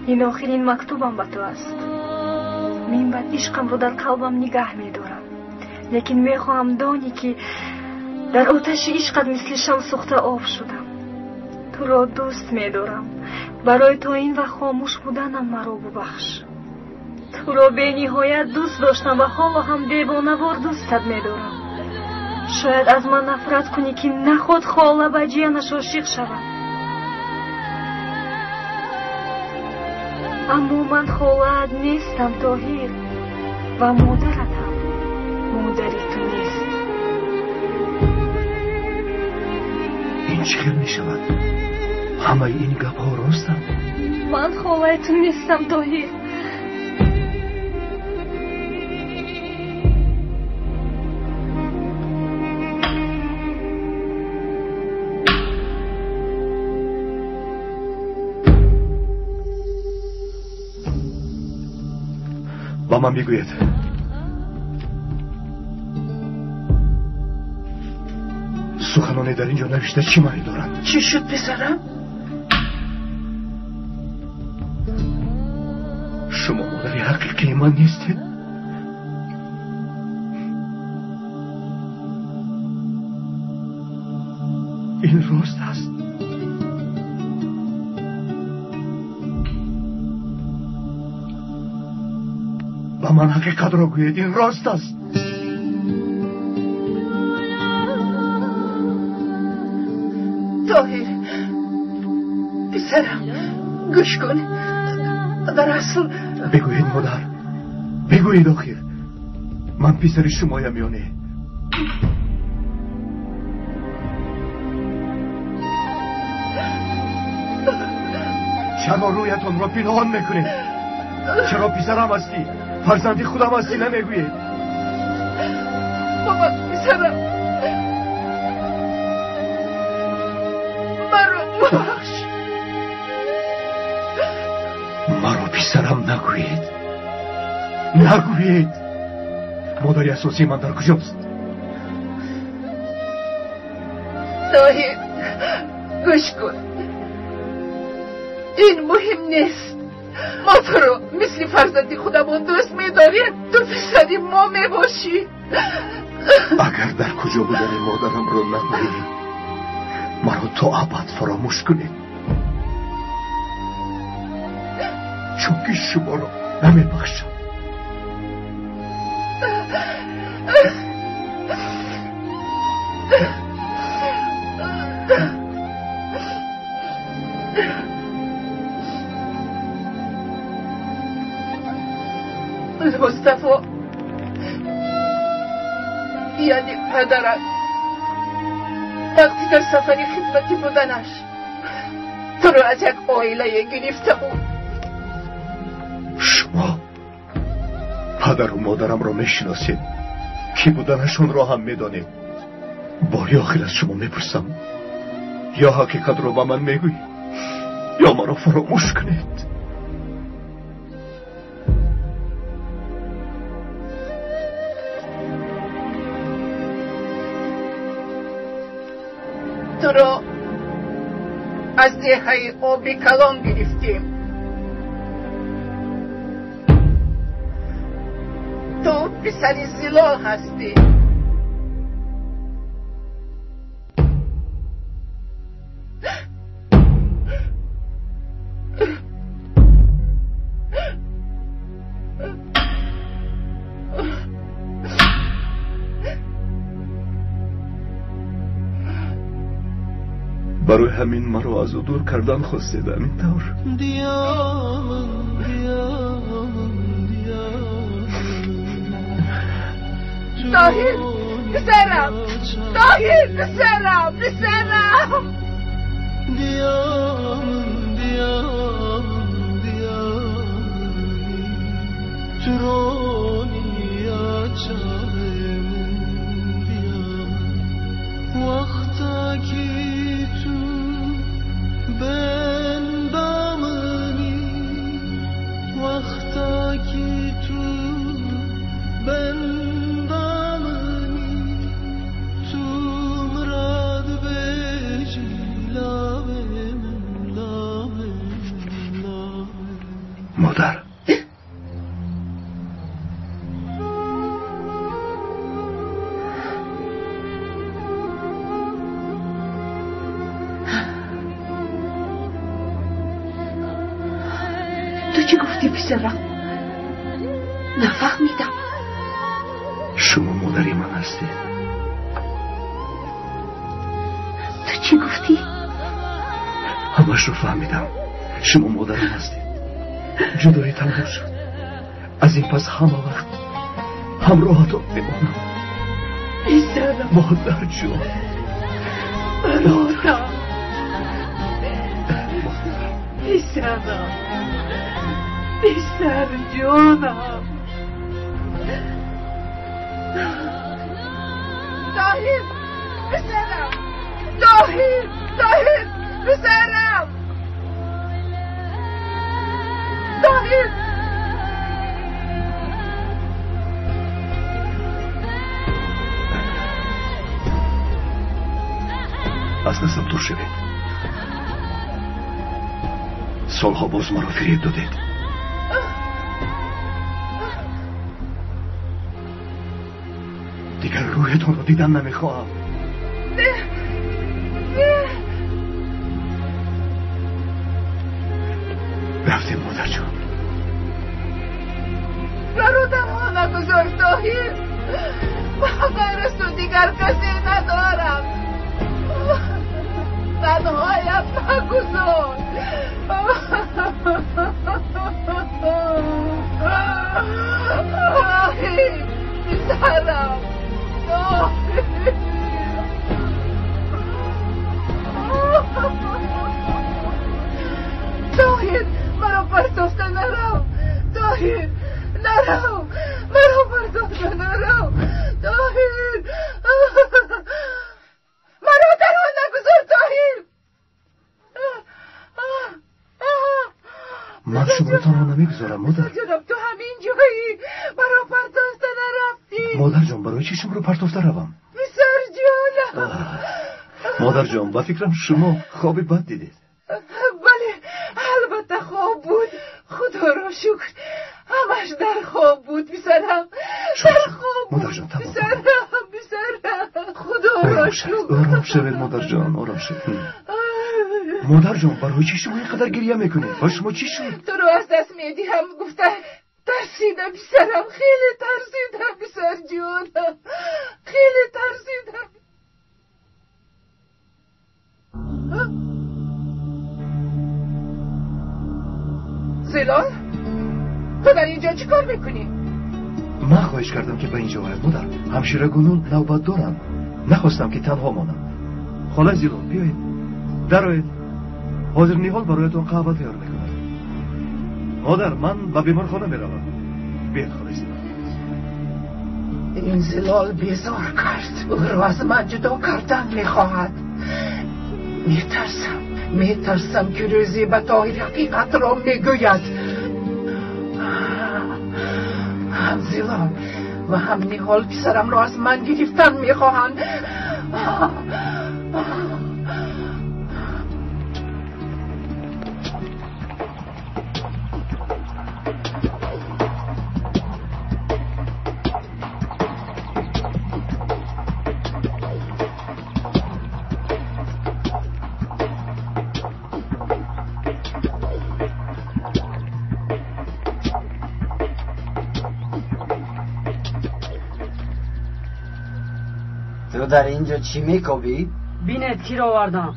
این آخرین مکتوبم به تو است. من بعد عشقم رو در قلبم نگاه می‌دارم، لیکن می‌خواهم دانی که در آتش عشقت مثل شمع سوخته آب شدم. تو را دوست می‌دارم. برای تو این و خاموش بودنم مرا ببخش. تو را به نهایت دوست داشتم و حالا هم دیوانه‌وار دوستت می‌دارم. شاید از من نفرت کنی که نخود خاله به جیانش عاشق شود، اما من خاله‌ات نیستم طاهر و مادرتم. مادری تو نیست. این چه می‌شود؟ همه این گپ‌ها راستند؟ من خاله تو نیستم طاهر. با من بگوید سخنانی در اینجا نوشته چی معنی دارند؟ چی شد پسرم؟ شما مادری حقیقی من نیستید؟ این راست است؟ با من حقیقت را گوید، این راست است؟ طاهر پسرم گوش کن. در اصل بگوید مادر، بگوید آخر. من پسر شمایم یا نه؟ چرا رویتان را پنهان میکنید؟ چرا پسرم هستی؟ فرزندی خودم هستی نمیگویید؟ بابا پسرم مرا پسرم نگویید، نگویید. مادری اساسی من در کجاست؟ طاهر گوش کن، این مهم نیست. ما تو رو مثل فرزندی خودمون دوست می‌داریم. تو پسری ما میباشی. اگر در کجا بودن مادرم رو نگویید، مرا تا ابد فراموش کنید، چون که شما را نمیبخشم. مصطفی یعنی پدرت وقتی در سفری خدمتی بودنش تو رو از یک عائله گرفته بود. شما پدر و مادرم را میشناسید، کی بودنشون را هم میدانید. باری آخر از شما میپرسم، یا حقیقت را با من میگویید یا مرا فراموش کنید. تو را از دهه آبی کلان گرفتیم. تو پسری زلال هستی. برای همین مرا از او دور کردن خواستید همینطور؟ طاهر پسرم، طاهر پسرم، پسرم. چی گفتی پسرم؟ نفهمیدم. شما مادری من هستی. تو چی گفتی؟ همش رو فهمیدم. شما مادرم هستی. جدایی تمام شد. از این پس همه وقت همراهتون میمانم. پسرم مادر جون. برادرم. پسرم پسر جانم. طاهر پسرم. طاهر پسرم. طاهر از دستم دور شوید. سالها باز مرا فریب دادید. دیگر رویتون رو دیدن نمیخواهم. رفتیم مادر جان. برادرها نگذار طاهر. من غیر از تو دیگر کسی ندارم. تنهایم نگذار. طاهر پسرم. طاهر مرا پرتافته نرو. طاهر نرو. مرا پرتافته نرو. طاهر مرا تنها نگذار. طاهر من شما رو تنها نمیگذارم مادر. جناب تو همین جایی. مرا پرتافته نرفتی. مادر جان برای چی شما رو پرتافته روم؟ پسر جانم. مادر جان با فکرم شما خوابی بد دیدید. بله البته خواب بود. خدا را شکر همش در خواب بود پسرم. در خواب بود. مادر جان تمام. پسرم خدا را شکر. آرام شوید مادر جان. آرام شوید. مادر جان برای چی شما اینقدر گریه میکنید؟ با شما چی شد؟ تو رو از دست میدیم گفته ترسیدم پسرم. خیلی ترسیدم پسر جانم. خیلی ترسیدم. زلال تو در اینجا چی کار میکنی؟ من خواهش کردم که به اینجا باید مادر. همشیره گنون نوبت دارم. نخواستم که تنها مانم. خاله زلال بیایید. درآیید. حاضر نیحال برایتون قهوه تیار میکنم. مادر من به بیمارخانه میروم. بیاید خاله زلال. این زلال بیزار کرد. او را از من جدا کردن میخواهد. میترسم که روزی به طاهر حقیقت را میگوید. هم زلال و هم نیحال پسرم را از من گرفتن میخواهند. تو در اینجا چی میکوبی؟ بینید کی را آوردم.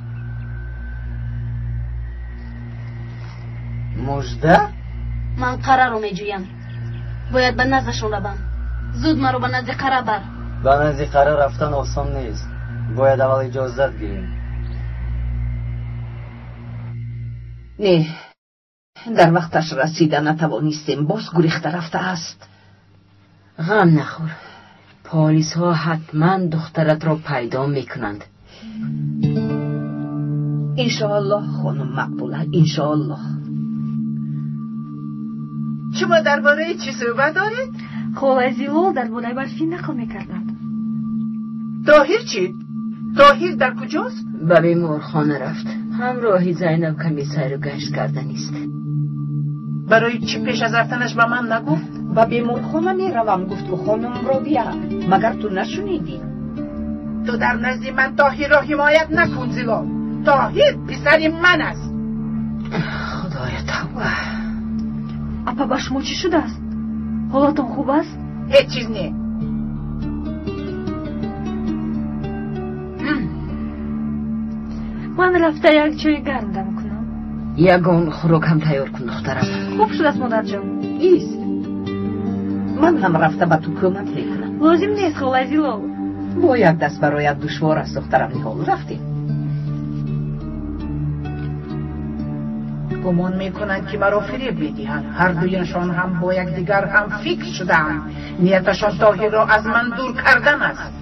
مژده؟ من قره رو میجویم. باید به نزدشون روم. زود مرا به نزد قره بر. به نزد قره رفتن آسان نیست. باید اول اجازت گیریم. نه در وقتش رسیده نتوانستیم. باز گریخته رفته است. غم نخور. پالیس ها حتما دخترت را پیدا میکنند. انشاءالله خانم مقبوله. انشاءالله. شما درباره چی صحبت دارید؟ خاله زلال درباره برفی نقل میکردند. طاهر چی؟ طاهر در کجاست؟ به بیمارخانه رفت. همراهی زینب کمی سیر و گشت کردن است. برای چی پیش از رفتنش به من نگفت؟ به بیمارخانه میروم گفت و خانم را بیار. مگر تو نشنیدی؟ تو در نزد من طاهر را حمایت نکن زلال. طاهر پسر من است. خدای توبه. اپا با شما چی شده است؟ حالتون خوب است؟ هیچ چیز نه. من رفته یک چای گرم دم کنم. یگان خوراک هم تیار کن دخترم. خوب شده است مادر جان. ایست. من هم رفته با تو کمک میکنم. لازم نیست خالای زیلال. باید دست برایت دشوار است دخترم نیهال. رفتیم. گمان میکنند که مرا فریب میدهند. هر دویشان هم با یکدیگر هم فکر شدند. نیتشان طاهر را از من دور کردن است.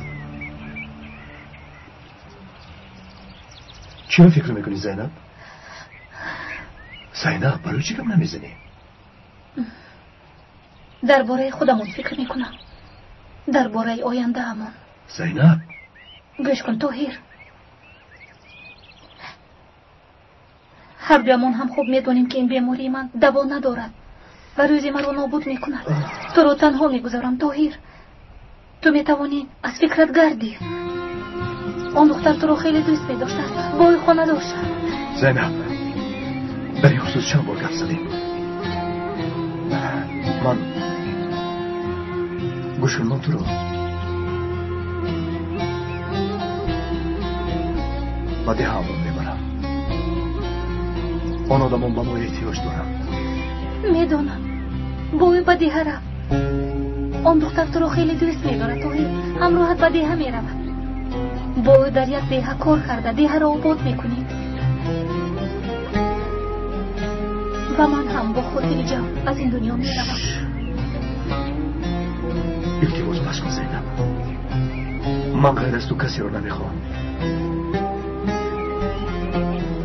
چرا فکر میکنی زینب؟ زینب برای چی کم نمیزنی؟ درباره خودمون فکر میکنم. درباره آینده همون. زینب گوش کن طاهر. هر دویمون هم خوب میدونیم که این بیماری من دوا ندارد و روزی من رو نابود میکند. تو رو تنها میگذارم طاهر. تو میتوانی از فکرت گردی. آن دختر تو رو خیلی دوست میداشت است. بای خانه داشت. زینب در این خصوص چند بار گفت زدیم. من گوش کن، من تو رو با ده همون میبرم. آن آدمان با ما احتیاج دارم. میدونم بای با ده رفت. آن دختر تو رو خیلی دوست میدارد طاهر. همراهت با ده میرود. بای در یک ده کار کرده. ده را آباد میکنیم و من هم با خاطر جمع از این دنیا میروم. التماس بس کن زینب. من غیر از تو کسی رو نمیخوام.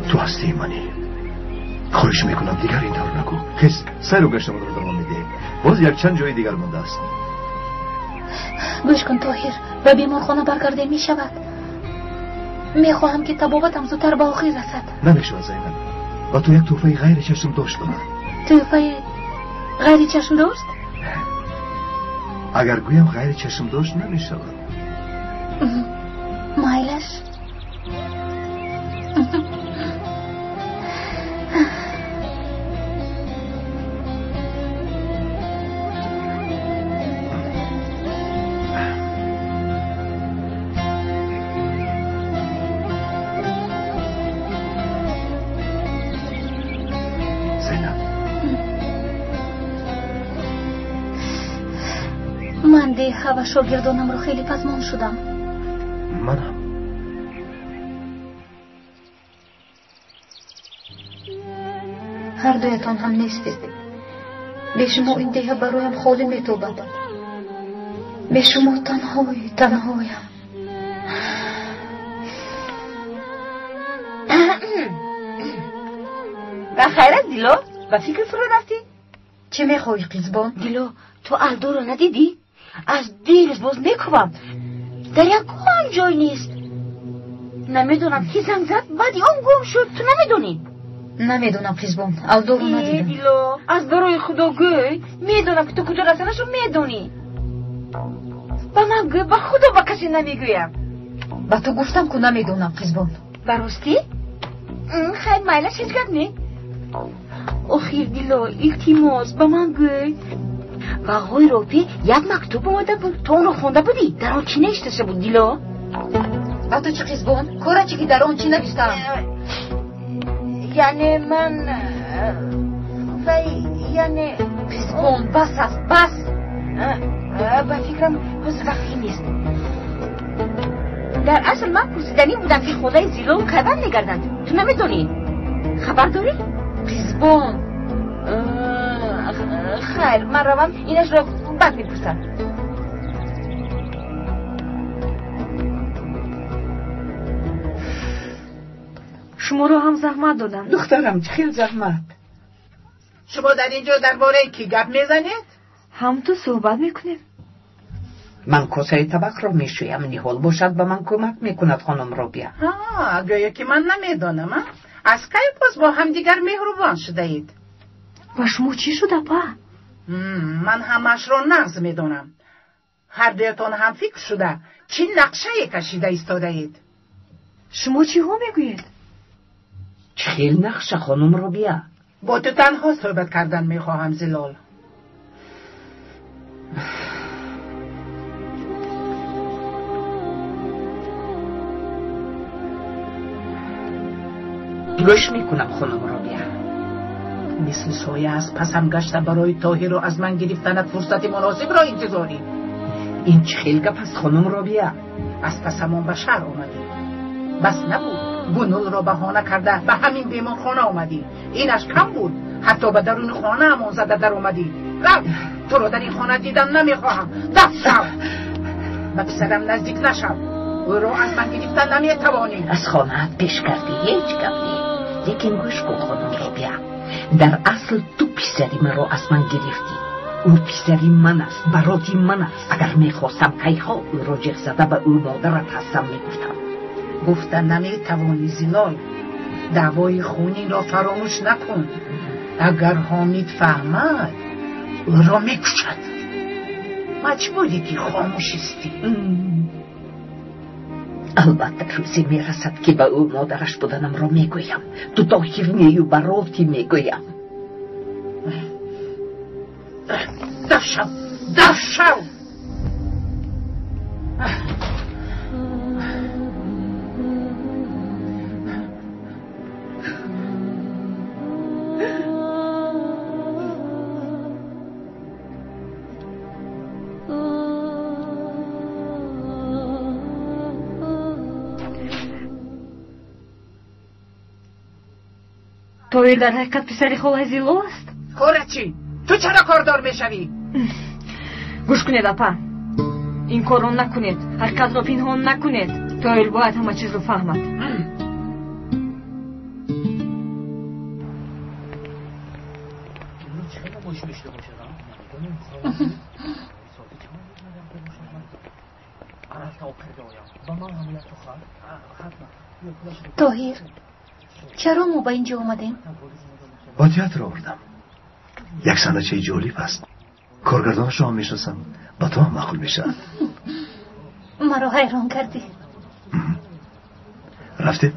تو هستی منی. خواهش میکنم دیگر این طور نکن. خیز سیر و گشتم رو دوام میده. باز یک چند جای دیگر مونده است. گوش کن طاهر. به بیمارخانه برگرده میشود. میخواهم که طبابتم زودتر به آخر رسد. نمیشود زینب. و تو یک توفه غیر چشم داشت دارد. توفه غیر چشم داشت؟ اگر گویم غیر چشم داشت نمیشود. مایلش من دیگه و شاگردانم رو خیلی پزمان شدم. منم. هر دویتان هم نیستید. به شما این دیگه برایم خالی میتوبد. به شما تنهایم. و خیرت دیلو؟ و فکر فرو رفتی؟ چه میخوای قیزبان؟ دیلو تو الدو رو ندیدی؟ از دیرش باز میکوبم. در یک کام جای نیست. نمیدونم کی زنگ زد بعدی اون گم شد. تو نمیدونی؟ نمیدونم قیزبان. الدو رو ندیدم. دیلو از برای خدا گوی. میدونم که تو کجا رسنش رو میدونی. با من گوی با خدا با کسی نمیگویم. با تو گفتم که نمیدونم قیزبان. براستی؟ خیلی مایلش هیچ گب نی؟ آخیر دیلو التماس با من گوی. و آقای روپی یک مکتوب اومده بود. تو اون رو خونده بودی؟ در آن چی نوشته بود دیلو؟ با تو چی قیزبان؟ کاره چی که در آن چی نوشتم؟ یعنی من یعنی قیزبان بس است بس. با فکرم حوز وقتی نیست. در اصل من پرسیدنی بودم که خدای زیلو و کدام نگردند. تو نمیدونی؟ خبر داری؟ قیزبان خیر من روم اینش رو بعد میپرسم. شما رو هم زحمت دادم. دخترم خیلی زحمت. شما در اینجا درباره کی گپ میزنید؟ هم تو صحبت میکنیم. من کاسه طبق رو میشویم. نیهال باشد به من کمک میکند خانم رابیا. گویا که من نمیدانم. از کی باز با هم دیگر مهربان شده اید؟ و شما چی شده با؟ من همش را نغز میدونم. هر دویتان هم فکر شده چی نقشه کشیده ایستاده اید؟ شما چی ها میگوید؟ چه خیلی نقشه خانم رابیا؟ با تو تنها صحبت کردن میخواهم زلال. گلوش میکنم خانم رابیه. مثل سایه از پسم گشته برای طاهر رو از من گرفتنت فرصت مناسب را انتظاری. این چه خیلی گپ است خانم رابیه؟ از پسمون به شهر آمدی، بس نبود گنول را بهانه کرده به همین بیمارخانه آمدی. اینش کم بود، حتی به درون خانه همون زده در آمدی. تو رو در این خانه دیدن نمیخواهم. دست شو، به پسرم نزدیک نشو. او رو از من گرفتن نمیتوانی. از خانه‌ات پیش کردی هیچ گپ نی، لیکن گوش کن خانم رابیه، در اصل تو پسری من رو از من گرفتی. او پسری من است، براتی من است. اگر میخواستم کیها او رو جغ زده به او مادرت هستم میگفتم. گفتن نمیتوانی زلال. دعوای خونی را فراموش نکن. اگر حامد فهمد او را میکشد. مجبوری که خاموش استی. البته روزی میرسد که به او مادرش بودنم را میگویم. تو طاهر نیو براتی میگویم. دست شو. طاهر در حقیقت پسری خاله زیلو است؟ کاره چی؟ تو چرا کاردار میشوی؟ گوش کنید اپا، این کار رو نکنید. حقیقت رو پنهان نکنید. طاهر باید همه چیز رو فهمد. طاهر، چرا ما با اینجا اومدیم؟ با تئاتر آوردم. یک صحنه جالب است. کارگردانش رو هم میشناسم، با تو هم معقول میشه. مرا حیران کردی. رفته؟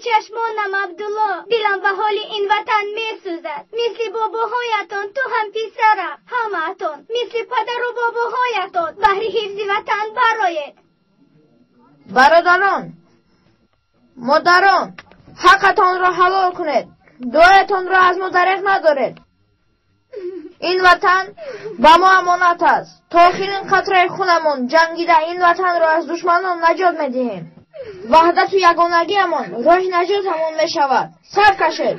چشمانم عبدالله، دلم به حال این وطن می سوزد. مثل باباهایتان تو هم پسرم، همه‌تان مثل پدر و باباهایتان بهر حفظ وطن برآیید. برادران، مادران، حقتان را حلال کنید. دعایتان را از ما دریغ ندارید. این وطن با ما امانت است. تا آخرین قطره خونمون جنگیده این وطن را از دشمنان نجات میدهیم. وحدت و یگانگیمان راه نجاتمون می شود. سر کشید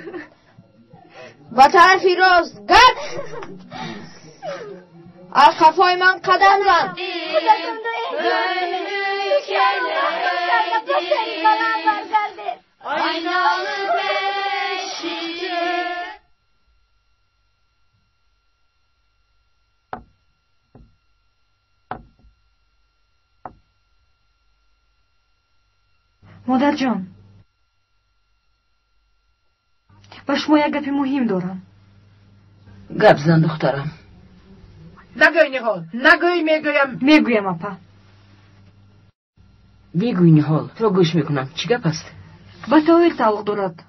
با طرفی راست گرد از خفای من قدم زن. مادر جان، با شما یک گپ مهم دارم. گپ زن دخترم. نگوی نهال، نگوی. میگویم اپا. میگوی نهال، تو گوش میکنم. چی گپ است؟ با طاهر تعلق دارد.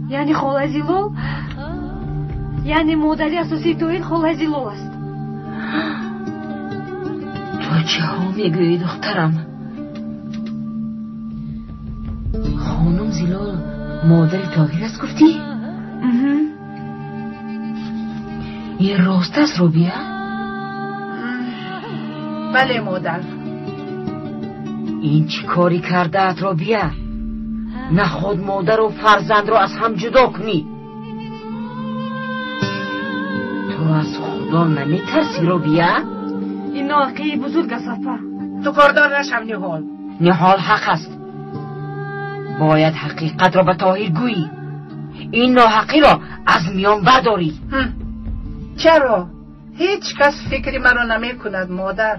یعنی خاله زیلو، یعنی مادری اساسی طاهر خاله زیلو است. تو چه ها میگویی دخترم؟ خانم زیلال مادر طاهر است گفتی؟ این راست است روبیه؟ بله مادر. این چی کاری کرده ات روبیه؟ نه خود مادر و فرزند را از هم جدا کنی. خدا نمیترسی رو بیا؟ این ناحقی بزرگ است اپا. تو کاردار نشم نهال. نهال حق است. باید حقیقت را به طاهر گویی. این ناحقی را از میان برداری. چرا؟ هیچ کس فکری مرا نمی کند مادر.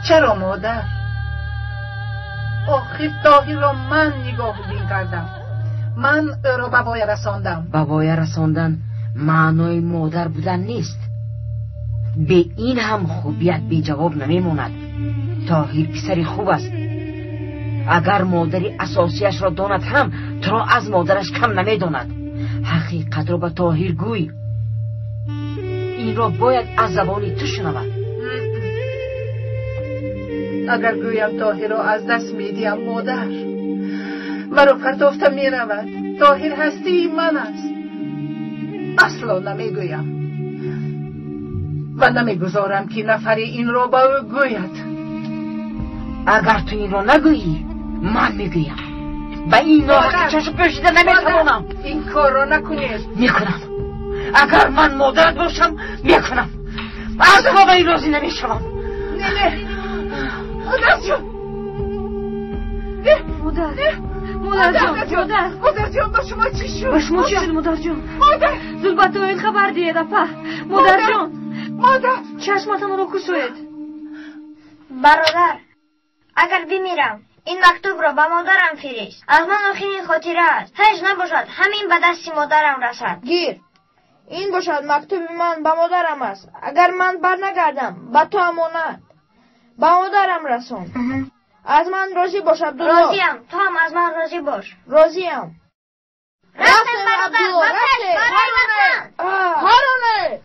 چرا مادر؟ آخر طاهر را من نگاه بین کردم. من او را به وای رساندم. به وای رساندن معنای مادر بودن نیست. به این هم خوبیت بی جواب نمیماند. طاهر پسری خوب است. اگر مادری اساسیش را داند هم تو را از مادرش کم نمیداند. حقیقت را به طاهر گوی. این را باید از زبانی تو شنود. اگر گویم طاهر را از دست میدیم مادر، مرا پرتافته می رود. طاهر هستی من است. اصلا نمیگویم و نمیگذارم که نفری این را به او گوید. اگر تو این را نگویی من میگویم. به این ناحقی چشم پوشیده نمیتوانم. این کار را نکنید. میکنم. اگر من مادرت باشم میکنم. از واقعی راضی نمیشوم. نه مادر جون. مادر جون با شما چی شد؟ با شما چی شد مادر جون؟ مادر زلبت این خبر دید اپا. مادر جون. مادر چشمتان را کشوید. برادر اگر بمیرم این مکتوب را به مادرم فرست. از من آخرین خاطره است. هیچ نباشد همین به دست مادرم رسد. گیر. این باشد مکتوب من به مادرم است. اگر من برنگردم به تو امانت به مادرم رسون. از من راضی باش عبدالله. راضیم. تو هم از من راضی باش. راضیم. رفتم برادر. بسش برای وطن. هارونه.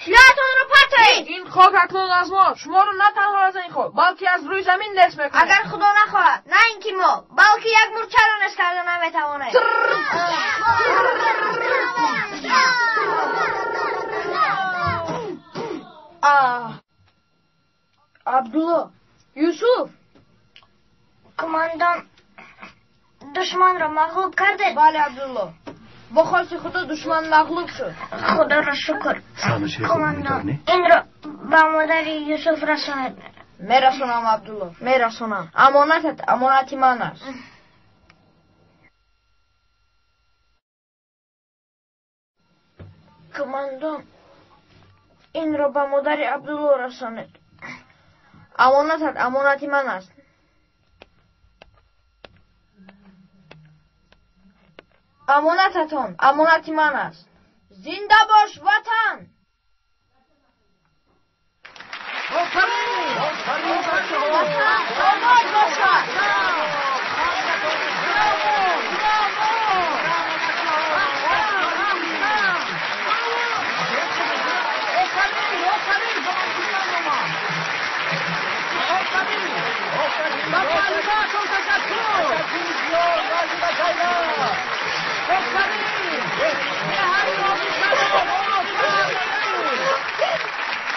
شلاتون رو پرتایید. این خاک اکنون از ما. شما رو نه تنها از این خود بلکه از روی زمین دست میکنه. اگر خدا نخواهد نه اینکه ما بلکه یک مورچه رو نست کرده نمیتوانه. عبدالله یوسف کماندان دشمن را مغلوب کرده. بله عبدالله با خواست خدا دشمن مغلوب شد. خدا را شکر. کماندان این را به مادر یوسف رساند. میرسونم عبدالله میرسونم. امانتت امانتی من است. کماندان این را به مادر عبدالله رساند. امانتت امانتی من است. امانتتون امانتی من است. زنده باش وطن.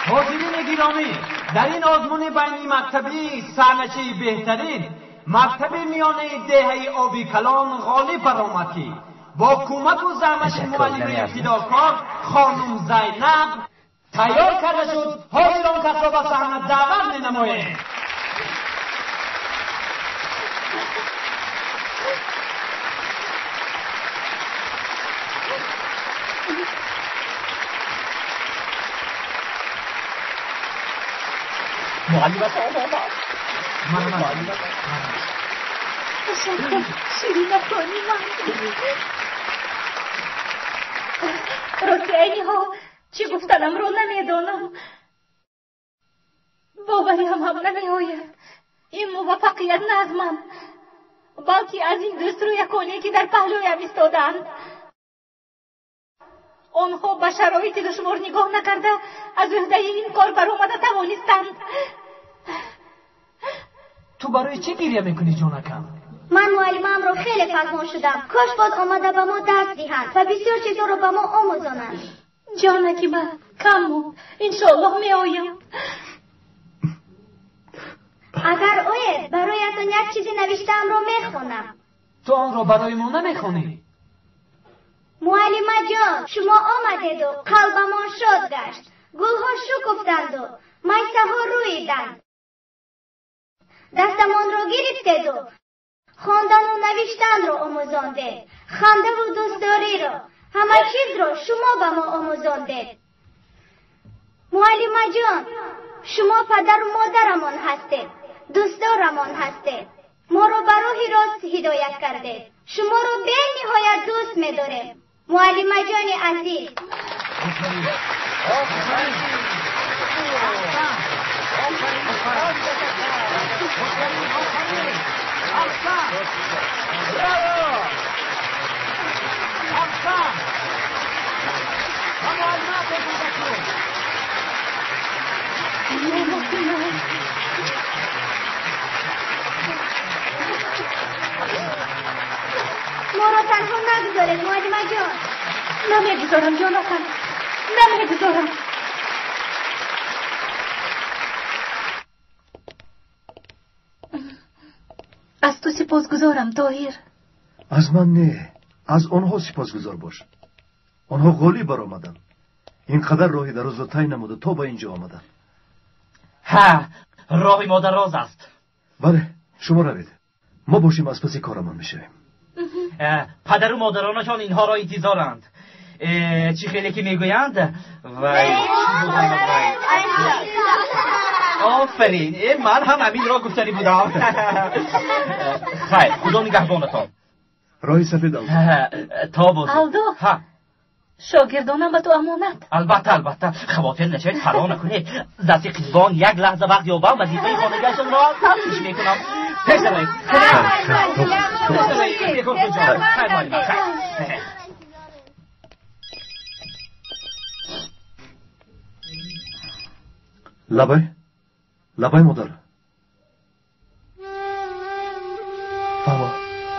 حاضرین گرامی، در این آزمون بینی مکتبی سرنشی بهترین مکتب میانه دهه آبی کلان غالب برآمد که با کمک و زحمت معلم فداکار خانم زینب تیار کرده شد. حاضران کس را به صحنه دعوت می‌نماییم. معلم صاحب شیرین افغانی من راستی اینی ها چی گفتنم رو نمیدانم. باوری هم نمی آید. این موفقیت نه از من بلکه از این دوست رو یکانی که در پهلویم ایستادند. آنها به شرایط دشوار نگاه نکرده از عهده این کار برآمده توانستند. تو برای چه گریه میکنی جانکم؟ من معلمم رو خیلی فرمان شدم. کاش باز آمده به ما درس دهند و بسیار چیزا رو به ما آموزانند. جانکی من کم بود. انشالله می آیم. اگر اوید برایتون یک چیزی نوشتم رو میخونم. تو آن رو برای ما نمیخونی؟ معلمه جان، شما آمدید و قلبمان شاد گشت. گلها شکفتند و میسه ها رویدند. دستمان رو گرفتید و خواندن و نوشتن رو آموزاندید. خنده و دوستداری رو، همه چیز رو شما به ما آموزاندید. معلمه جان، شما پدر و مادرمان هستید، دوستدارمان هستید. ما رو به راه راست هدایت کردید. شما رو به نهایت دوست می‌داریم. معلمه جان عزیز. ما را تنها نگذارید معلمه جان. نمیگذارم جانتان، نمیگذارم. از تو سپاسگزارم طاهر. از من نه، از آنها سپاسگزار باش. آنها غالی بر آمدن. اینقدر راهی دراز را طی نموده تا به اینجا آمدن. ها، راهی ما دراز است. بله، شما روید. ما باشیم از پس کارمان میشویم. پدر و مادرانشان اینها را انتظارند. چی خیلی که میگویند؟ وای آفرین، من هم همین را گفتنی بودم. خیر، خدا نگهبانتان. راهی سفید تا بازو. الدو شاگردانم به تو امانت. البته خواطر نشوید، فرا نکنید. دستی قیبان یک لحظه وقت یابم وظیفه خانگیشان را تفتیش میکنم. پیش روید. لبای مادر. بابا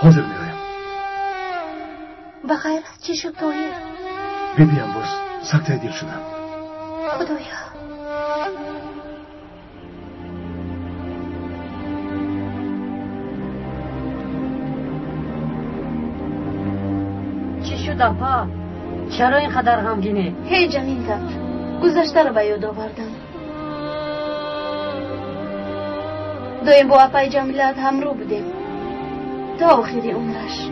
حاضر میرایم. بخیر است. چی شد طاهر؟ ببینم باز سکته دل شدم. خدایا. چی شد اپا؟ چرا اینقدر غمگینی؟ هی جمیل زد. گذشته رو به یاد آوردم. دایم با اپای جمیلت همرو بودیم تا آخری عمرش.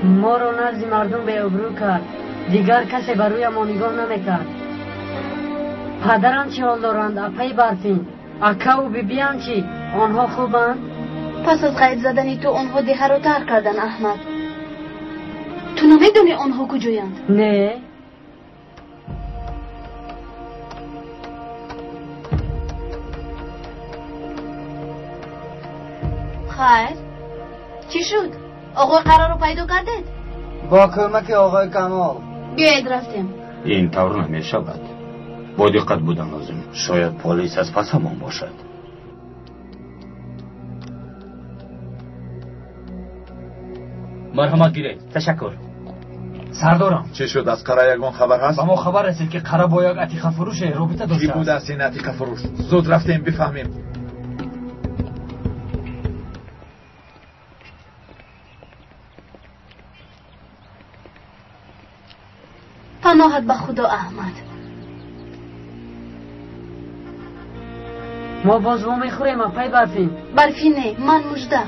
ما رو نزد مردم به ابرو کرد. دیگر کسی بروی ما نگاه نمیکرد. پدرم چی حال دارند؟ اپای برفین اکا و بیبیان چی؟ آنها خوبند؟ پس از قید زدنی تو آنها دیه رو ترک کردن احمد. تو نمیدونی آنها کجایند؟ نه. خیر چی شد؟ آقا قرار رو پیدا کردید؟ با کمک آقای کمال. بیایید رفتیم. این طور نمیشود. با دقت بودن لازم. شاید پلیس از پس همان باشد. مرحمت گیرید. تشکر. سردارم چه شد؟ از قره یگان خبر هست؟ با ما خبر رسید که قره با یک عتیقه فروش رابطه داشته. کی بود است این عتیقه فروش؟ زود رفتیم بفهمیم. پناهت به خدا احمد. ما بازو میخوریم اپای برفین. برفی نه، من مجده.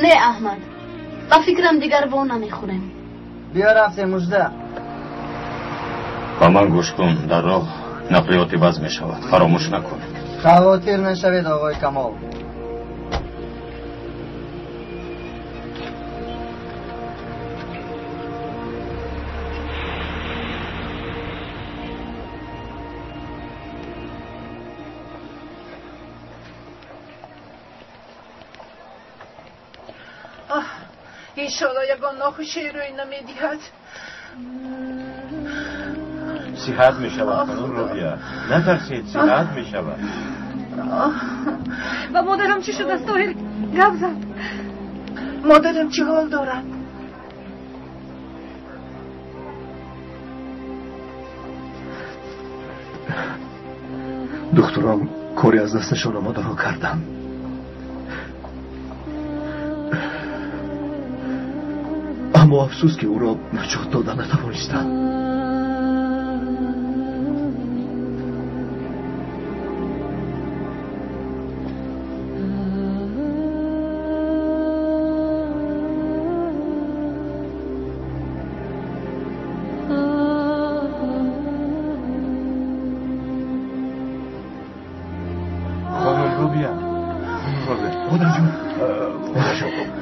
نه احمد، با فکرم دیگر با نمیخوریم. بیا رفتیم مجده. با من گوش کن، در راه نقلیاتی وضع می شود. فراموش نکن. خواطر نشوید آقای کمال. انشالله یگان ناخوشی روی نمیدهد. صحت می شود خانم روبیا. نترسید، صحت می شود. و مادرم چی شد از طاهر؟ گپ زن. مادرم چه حال دارن؟ دکتران کاری از دستشان مادر را کردن. اما افسوس که او را نجات دادن نتوانستند.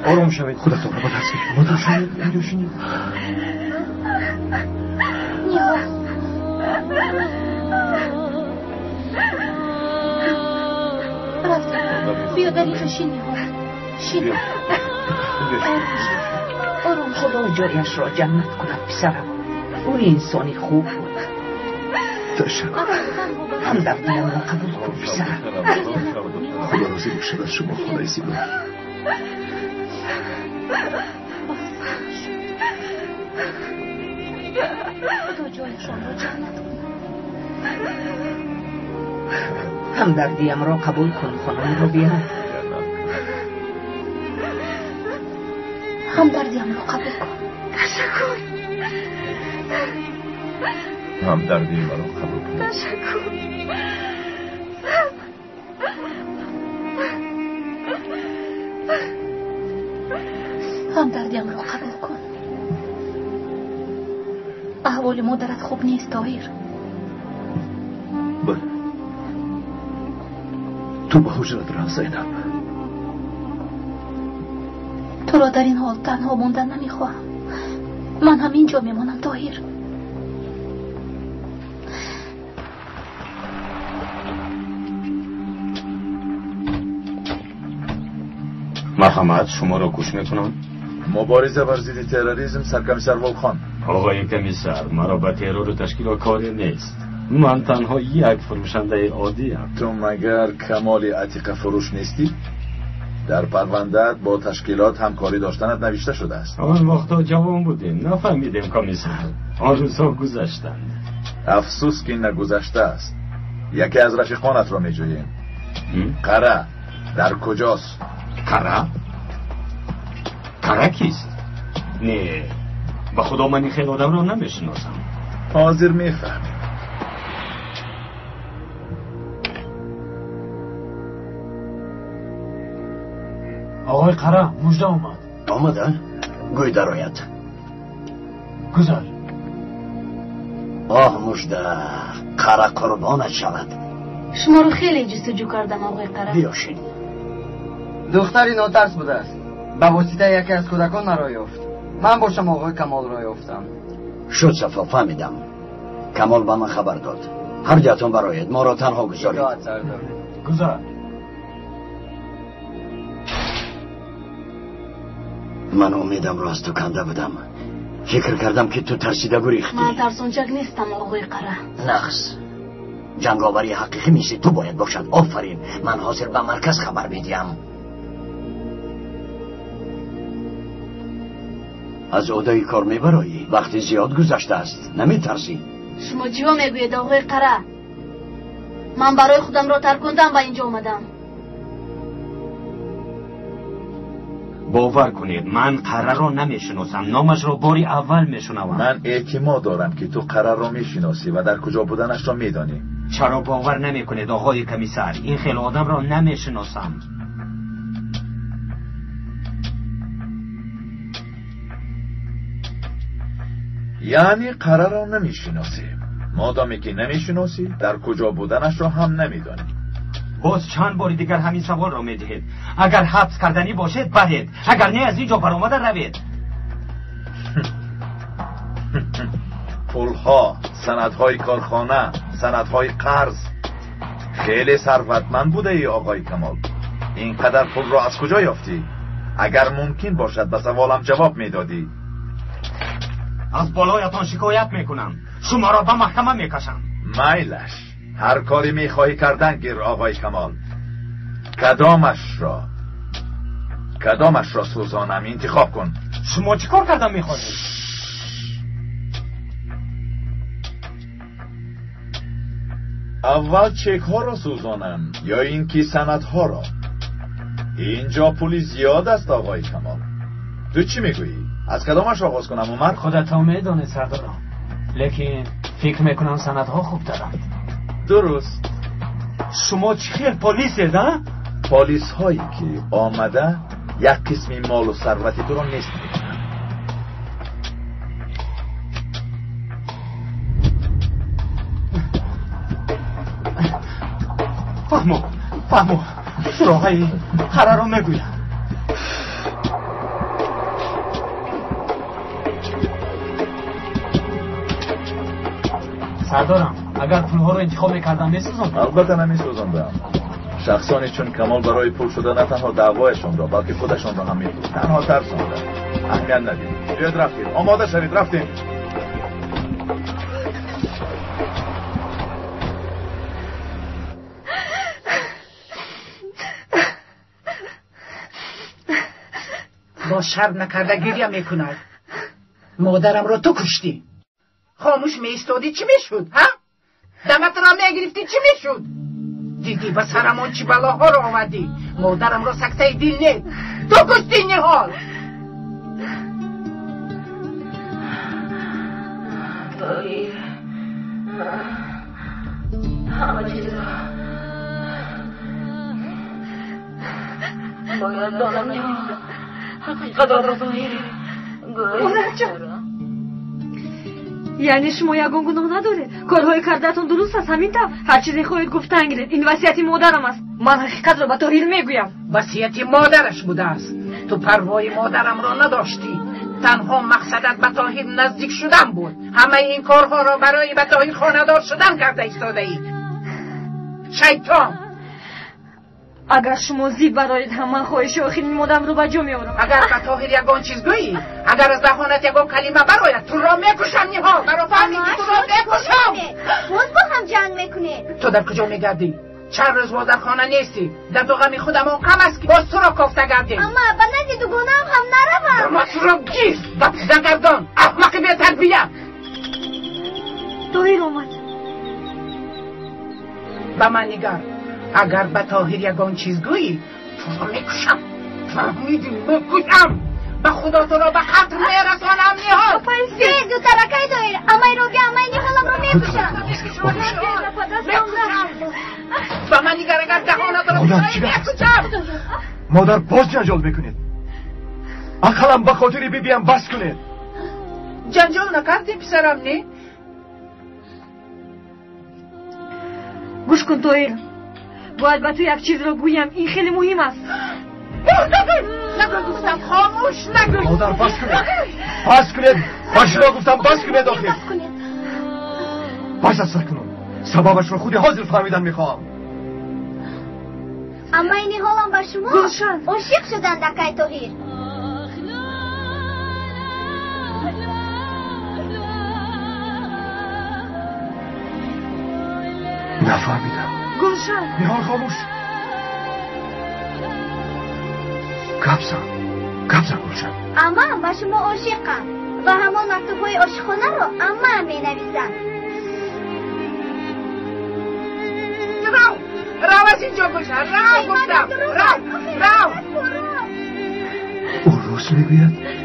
آرام شوید. خودتان را با دست بگیرید. مادر شوید. اینجا شینید. بیا در اینجا شینی. شینی. آرام. خدا جایش را جنت کند پسرم. اون انسانی خوب بود. تشکر. همدردیم را قبول کن پسرم. خدا راضی باشد از شما خدای زیبا. خدا جایشان را جنت کند. همدردیم را قبول کن خانم رابیا. همدردیم را قبول کن. تشکر. همدردیم را قبول کن. تشکر. همدردیم را قبول کن. احوال مادرت خوب نیست طاهر. بله. تو به حجرت راه زینب. تو را در این حال تنها موندن نمیخواهم. من هم اینجا میمانم طاهر. مرحمت شما را گوش میکنم. مبارزه بر ضد تروریسم سرکمیسر ولخان. آقای کمیسر مرا به ترور و تشکیل کاری نیست. من تنها یک فروشنده عادی ام. تو مگر کمال عتیق فروش نیستی؟ در پرونده‌ات با تشکیلات همکاری داشتنت نوشته شده است. آن وقتا جوان بودیم نفهمیدیم کمیسر. آن روزها گذشتند. افسوس که نگذشته است. یکی از رفیقانت را میجوییم. قره در کجاست؟ قره؟ قره کیست؟ نه به خدا من این خیلی آدم را نمیشناسم. حاضر میفهمیم. آقای قره مژده آمده؟ گوی در آید. گذار. مژده قره قربانت شود. شما رو خیلی جستجو کردم آقای قره. بیاشین. دختری ناترس بوده است. به واسطه یکی از کودکان مرا یافت. من باشم آقای کمال را یافتم. شد صفا فهمیدم. کمال به من خبر داد. هر جاتون براید ما را تنها گذارید. گذار. من امیدم را از تو کنده بودم. فکر کردم که تو ترسیده گریختی. من ترسونچک نیستم آقای قره. نقص جنگاوری حقیقی میشه تو باید باشد. آفرین. من حاضر به مرکز خبر میدیم. از عهده کار میبرایی. وقتی زیاد گذشته است. نمیترسی؟ شما چیو میگوید آقای قره؟ من برای خودم را ترک کردم و اینجا اومدم. باور کنید من قره را نمیشناسم. نامش را باری اول میشنوم. من اعتماد دارم که تو قره را میشناسی و در کجا بودنش را میدانی. چرا باور نمیکنید آقای کمیسر؟ این خیلی آدم را نمیشناسم. یعنی قره را نمیشناسی. مادامی که نمیشناسی در کجا بودنش را هم نمیدانی. باز چند باری دیگر همین سوال را میدهید. اگر حبس کردنی باشد برید، اگر نه از اینجا برآمده روید. پولها، سندهای کارخانه، سندهای قرض. خیلی ثروتمند بوده ای آقای کمال. اینقدر پول را از کجا یافتی؟ اگر ممکن باشد به سوالم جواب میدادی. از بالایتان شکایت میکنم. شما را به محکمه میکشم. میلش هر کاری میخواهی کردن گیر آقای کمال. کدامش را؟ کدامش را سوزانم انتخاب کن. شما چی کار کردم میخوانید؟ اول چک ها را سوزانم یا اینکه سند ها را؟ اینجا پولی زیاد است آقای کمال. تو چی میگویی؟ از کدامش آغاز کنم عمر؟ خودت هم میدانی سردارم، لیکن فکر میکنم سندها خوب دارند. درست. شما چی خیل پلیسید ها؟ پلیس هایی که آمده یک قسمی مال و ثروت تو را نیست میکنن. فهمو سراغی خرا رو میگویم. سردارم اگر پولها رو انتخاب میکردم میسوزند؟ البته نمیسوزندم. شخصانی چون کمال برای پول شده نه تنها دعوایشون را بلکه خودشون را هم میپوشند. تنها ترسانده. اهمیت ندید. بیاید رفتید. آماده شوید. رفتیم. با شر نکرده گریه میکند. مادرم را تو کشتی. خاموش میستادی چی میشد ها؟ دمت را میگرفتی چی میشد؟ دیدی به سرمان چی بلاها را آوردی. مادرم را سکته دل نید. تو کشتی نهال. طاهر همه چیز را باید دانم نهال حقیقت را طاهر گوید. یعنی شما یگان گناه ندارید؟ کارهای کردتون درست است. همین تا هر چیزی خواهید گفتن گیرید. این وصیت مادرم است. من حقیقت را به طاهر میگویم. وصیت مادرش بوده است. تو پروای مادرم را نداشتی. تنها مقصدت به طاهر نزدیک شدن بود. همه این کارها را برای به طاهر خانه‌دار شدن کرده ایستاده ای. شیطان. اگر شما زیب برایت هم من خواهش آخرین مادرم رو به جا میارم. اگر به طاهر یگان چیز گویی، اگر از دهانت یگان کلمه برایت تو را میکشم نهال. برا فهمیدی تو را میکشم. باز با هم جنگ میکنه. تو در کجا میگردی؟ چند روز باز در خانه نیستی. در دو غمی خودمان کم است که باز تو را کافته گردیم. اما به نزد دوگانه هم نروم. اما تو را گیز دست گردان احمق بی تربیه. طاهر آمد. به من نگر. اگر به طاهر یگان چیز گویی تو را میکشم. فهمیدی میکشم. به خدا تو را به قتل میرسانم نهال. دو ترکه طاهر. امای رو بیا امای نهالم را میکشم. به من نگر. اگر دهانت را میکشم. مادر باز جنجال بکنید. عقلم به خاطر بیبیم بس کنید. جنجال نکردی پسرم نه؟ گوش کن طاهر. باید به تو یک چیز را گویم. این خیلی مهم است. نگو گفتم خاموش نگو. مادر بس کنید. بس کنید. باشلا گفتم بس کنید آخر. بس از سر کنون. سببش را خودی حاضر فهمیدن میخواهم. اما این حالم با شما گلشن عاشق شدن دکای طاهر. نفهمیدم. گلشن نهال خاموش. گبزن گلشن. اما با شما عاشقم و همان مکتوب‌های عاشقانه رو اما می نویسم. رو از اینجا گلشن. رو گفتم. رو. او روز میگوید.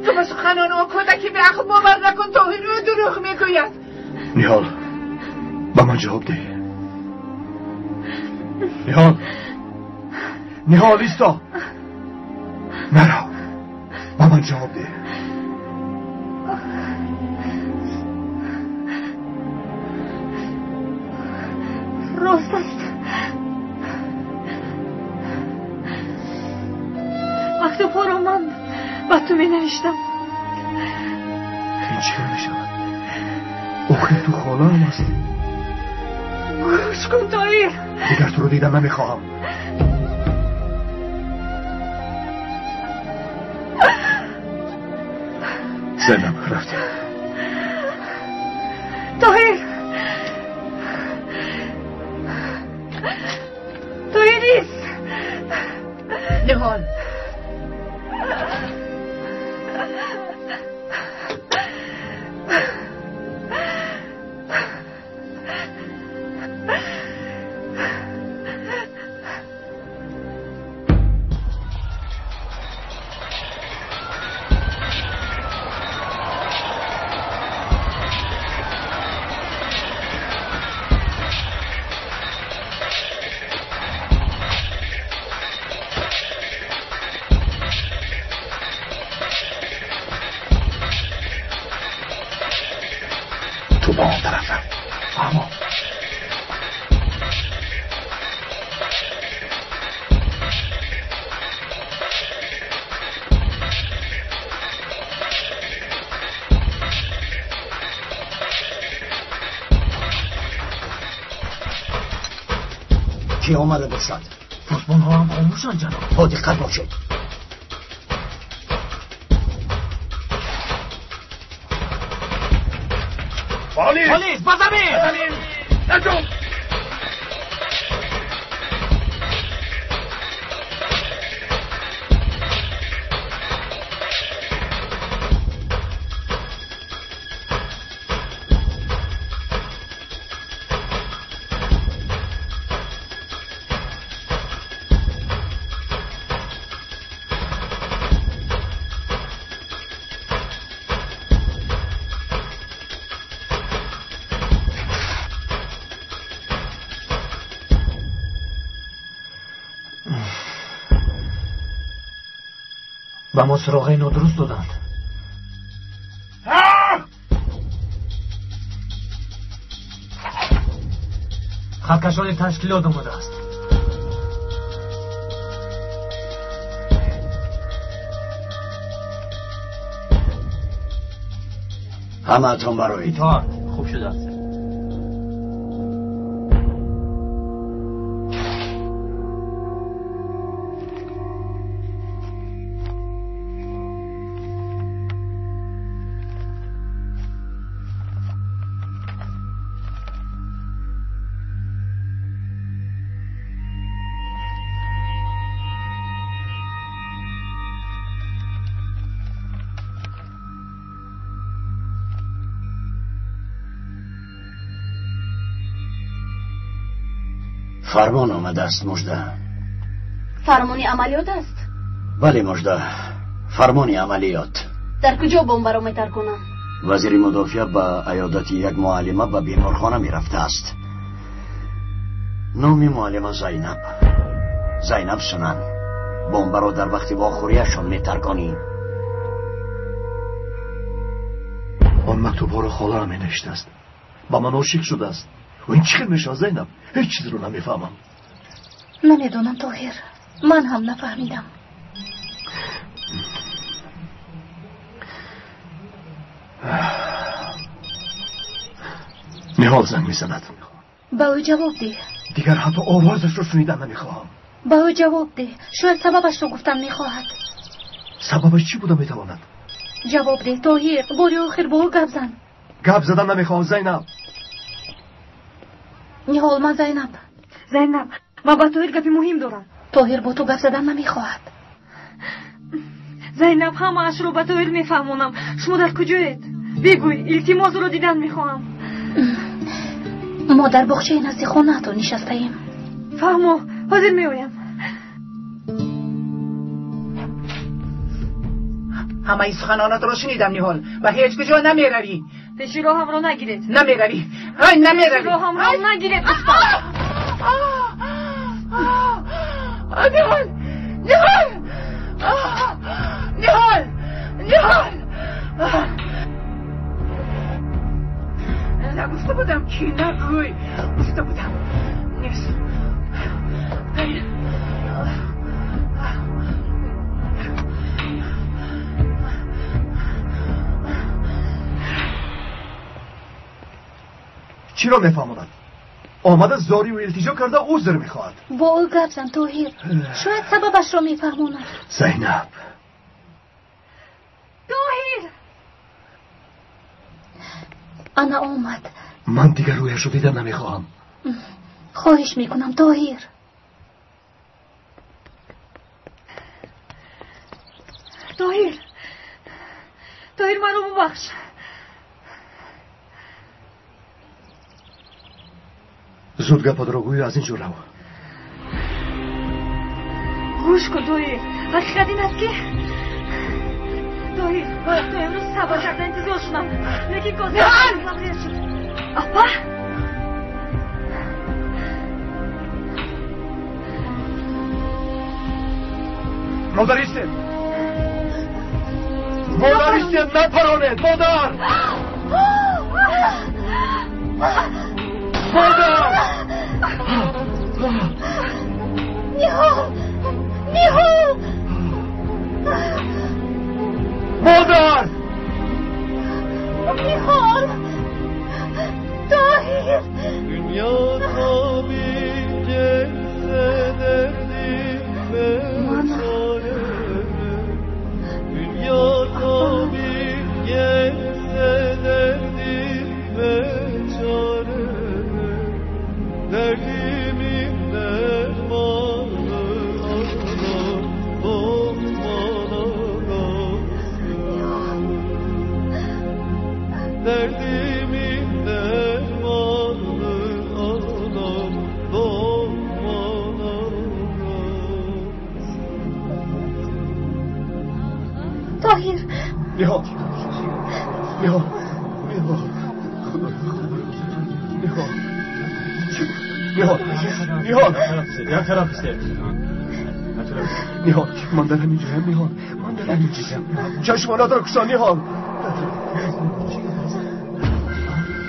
تو به سخنان او کودکی به اخو باور نکن. طاهر رو دروغ میگوید. نهال به من جواب ده. نهال ایستا. نرو به من جواب ده. راست است. مکتوب ها را من با تو می نوشتم. این چه می شود؟ آخر تو خاله هم هستی. گوش کن طاهر. دیگر تو رو دیدم نمیخواهم. زنم رفتی. طاهر با اون طرفم. اما کی آمده باشد؟ پاسبان ها هم خاموشن جناب. با دقت باشید. پلیس با زمین نجوم. و ما سراغ نادرست دادند. خطکشان تشکیلات آمده است. همه اتون برای ایتار خوب شده است. فرمان آمده است مژده. فرمانی عملیات است؟ بله مژده، فرمانی عملیات. در کجا بمبارو کنم؟ وزیر مدافع به عیادت یک معلمه به بیمارخانه می رفته است. نام معلمه زینب سنن. بمبارو در وقت واخوریشان می ترکانی. آن مکتوب ها رو خاله می نشته است. با من عاشق شده است. و این چی میشه زینب؟ هیچ چیز رو نمیفهمم. نمیدونم طاهر، من هم نفهمیدم. نهال زنگ میزند. با او جواب ده. دیگر حتی آوازش رو شنیدن نمیخواهم. با او جواب ده. شاید سببش رو گفتن میخواهد. سببش چی بوده میتواند؟ جواب ده طاهر، باری آخر با او گپ زن. گپ زدن نمیخواهم زینب. نهال من زینب، من با طاهر گپی مهم دارم. طاهر با تو گپ زدن نمیخواهد. زینب همه اش رو با طاهر میفهمونم. شما در کجایید؟ بگوی، التماس رو دیدن میخواهم. ما در باغچه نزدیک خانه تو نشسته ایم. فهمو، حاضر میایم. همه این سخنانات رو شنیدم نهال و هیچ کجا نمیروی. پیشی رو هم رو نگیرید. نمیروی. پیشی رو هم رو نگیرید. نهال نگفته بودم کی نگوی. گفته بودم نیست. چی رو میفهموند؟ آمده زاری و التجا کرده عذر میخواهد. با او گپ زن طاهر، شاید سببش رو میفهموند. زینب طاهر انا آمد. من دیگر رویش رو دیدن نمیخواهم. خواهش میکنم طاهر. طاهر من رو ببخش. زود گپا رو گوی از اینجور رو. گوش کن طاهر، حقیقت این است که طاهر باید تو امروز سبا کرده انتظار شدم، لیکن گذار اپا مادر ایستید نپرانید مادر. مادر نیهال نیهال مادر نیهال طاهر دنیا تا بیگه زدردیم چاره دنیا تا بیگه زدردیم چاره دردیم درمان دردیم درمان طاهر نیهال نیهال نیهال نیهال من در همین جایم نیهال من در همین جایم چشمانات را کشان نیهال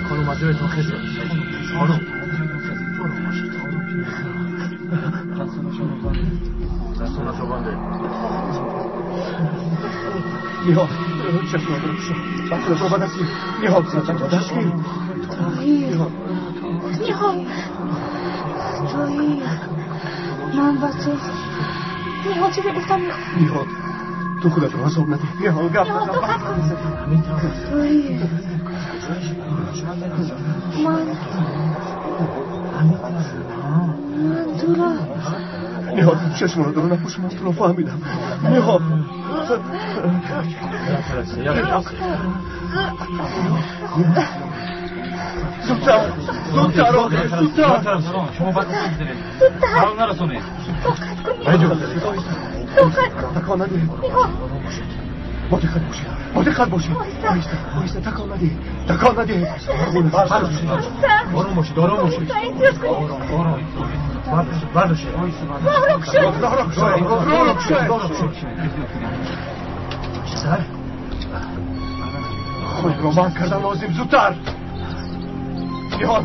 خانم از روی تو خیزه خانم دستانت رو بانده نیهال چشمانات را کشان بطلت رو بدستی نیهال دستگیر نیهال من بچه نیهال چیزی گفتم نیهال تو خودت رو حساب نده نیهال گفت نیهال تو خط کن من تو را نیهال چشمانات رو نپوش من تو را فهمیدم نیهال زودتر شما باید بزنید حال نرسونه تکان نده با دقت باشی بایسته تکان نده آروم باشید برداشت خود رو من کردم لازم زودتر نیهال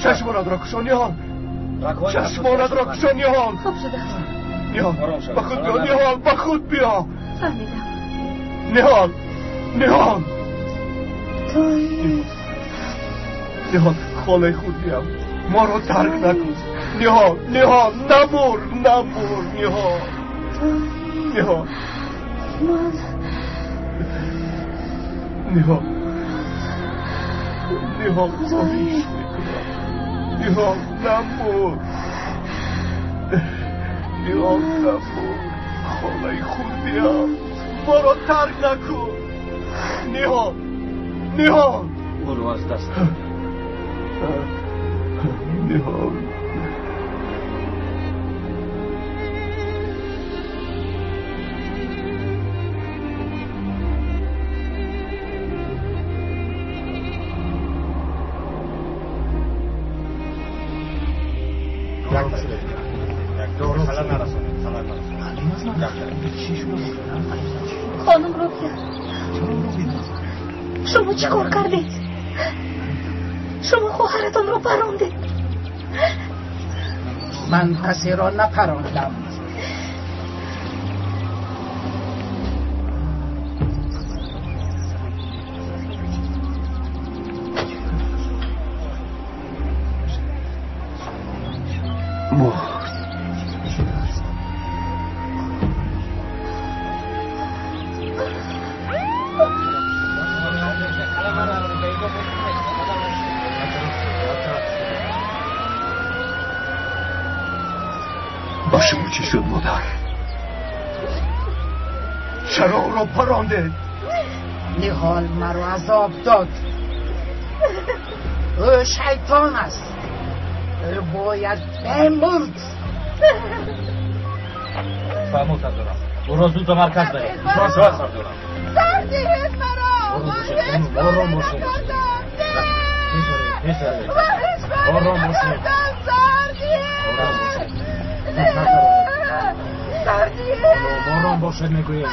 چشمانت را کشان نیهال چشمانت را کشان نیهال خوب شده نیهال با خود بیا نیهال با خود بیا فهمیدم نیهال طاهر نیهال خاله خود بیام ما رو ترک نکن نیهال نمور نیهال من نیهال خواهیش میکنم نیهال نمور خاله خود بیام ما رو ترک نکن نیهال برو از دست نیهال خانم روبیا شما چی کار کردید؟ شما خواهرتان رو پراندید. من کسی را نپراندم. شما چی شد مادر؟ چرا او را پرانده؟ نیهال مرا عذاب داد. او شیطان است. او باید بمرد. فرمود دارم او را زود به مرکز برید. سردید مرا. آرام باشید. آرام باشید. آرام باشید میگویم.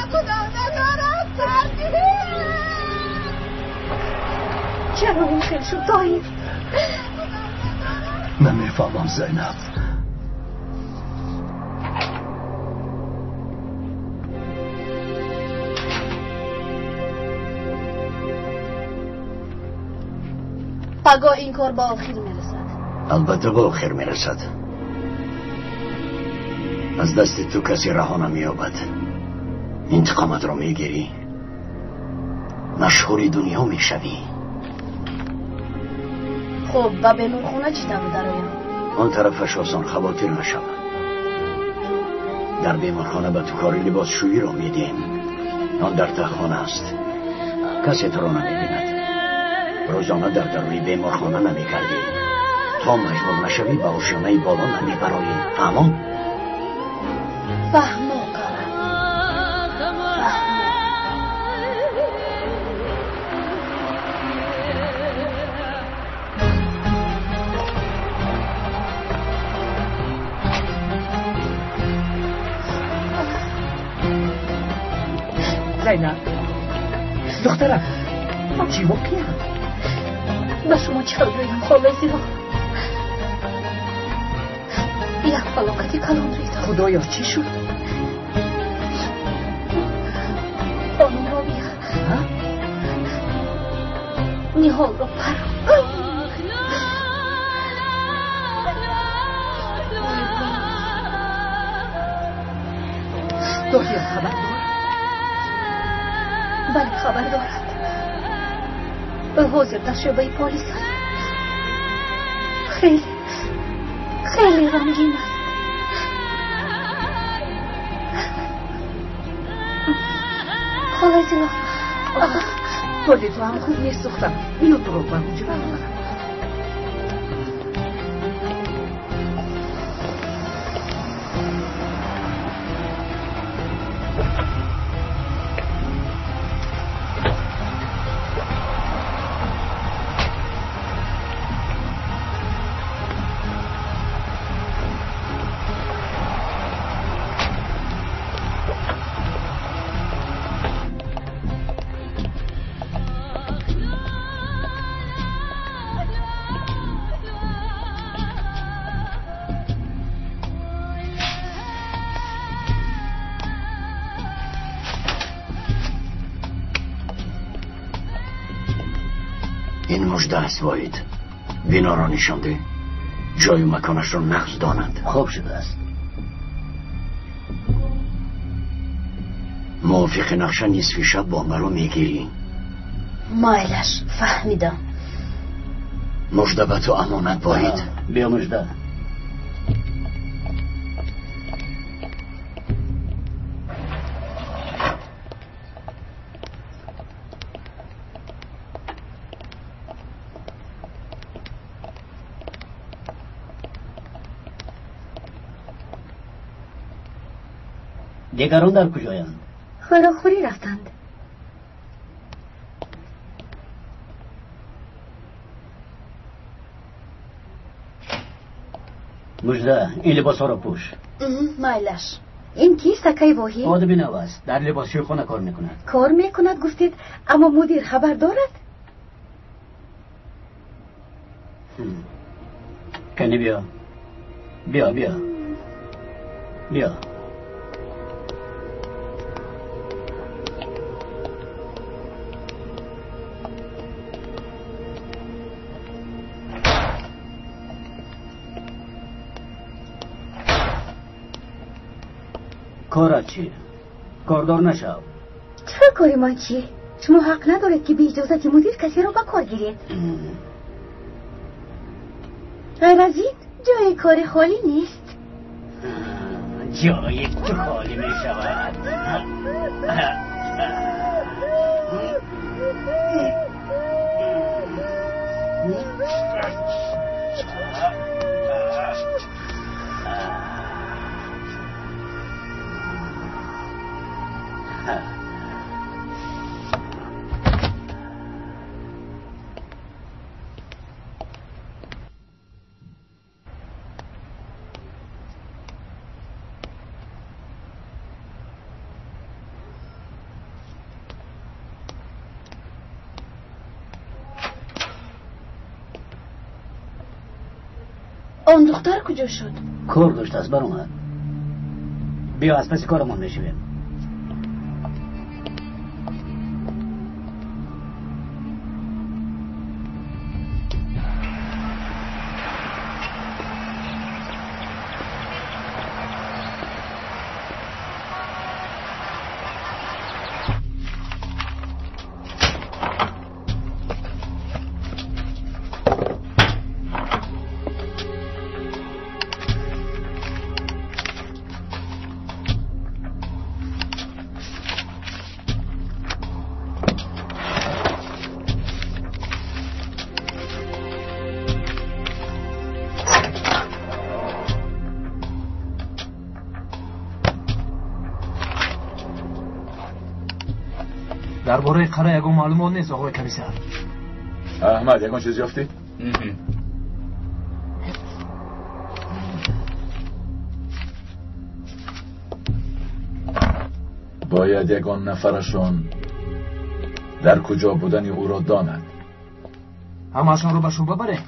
چرا این خیل شد طاهر؟ نمیفهمم زینب. پگاه این کار با آخر میرسد. البته با آخر میرسد. از دست تو کسی رها نمییابد. انتقامت رو میگیری، مشهوری دنیا میشوی. خب و به نورخونه چی تمو داریم؟ آن طرفش آسان خواطر نشود. در بیمارخانه به تو کاری لباسشویی رو میدیم. آن در تخانه است، کسی تو رو نمیبیند. روزانه در دروی بیمارخانه نمیگردی تا مجبور نشوی به آشیانه بالا نمیبرایی. فهمم؟ فهمم. زینب دخترم چی واقعی؟ به شما چه بگویم خاله زیرا یک فلاکتی کلان رید. خدایا چی شد؟ خانم رابیه نیحال را پر داری از خبر دار؟ بله خبر دارد. به حاضر در شعبه پلیس است. خیلی غمگین است. خاله زیرا حالی تو هم خوب نیست دخترم. اینو تو رو باید اونجا برمارم. این مژده است واحد. بنا را نشانده، جای و مکانش را نقض دانند. خوب شده است. موافق نقشه نصف شب با مرا میگیری؟ مایلش فهمیدم. مژده به تو امانت واحد. بیا مژده. دیگران در کجایند؟ خوراخوری رفتند. مژده این لباس ها را پوش. مایلش این کیست اکای واهی؟ آدمی نو است، در لباسشوی خانه کار میکند. کار میکند گفتید، اما مدیر خبر دارد؟ کنی بیا بیا بیا بیا. کارت چیه؟ کاردار نشو. چرا کاری من چیه؟ شما حق ندارید که بی اجازت مدیر کسی رو به کار گیرید. غیر از این جای کار خالی نیست. جای تو خالی می شود. دختر کجا شد؟ کار داشت از بر اومد. بیا از پس کارمون بشویم. درباره قره یکو معلومات نیست آقای کمیسر. احمد یکون چیز یافتی؟ باید یکان نفرشون در کجا بودن او را داند. همشون رو به شعبه بره.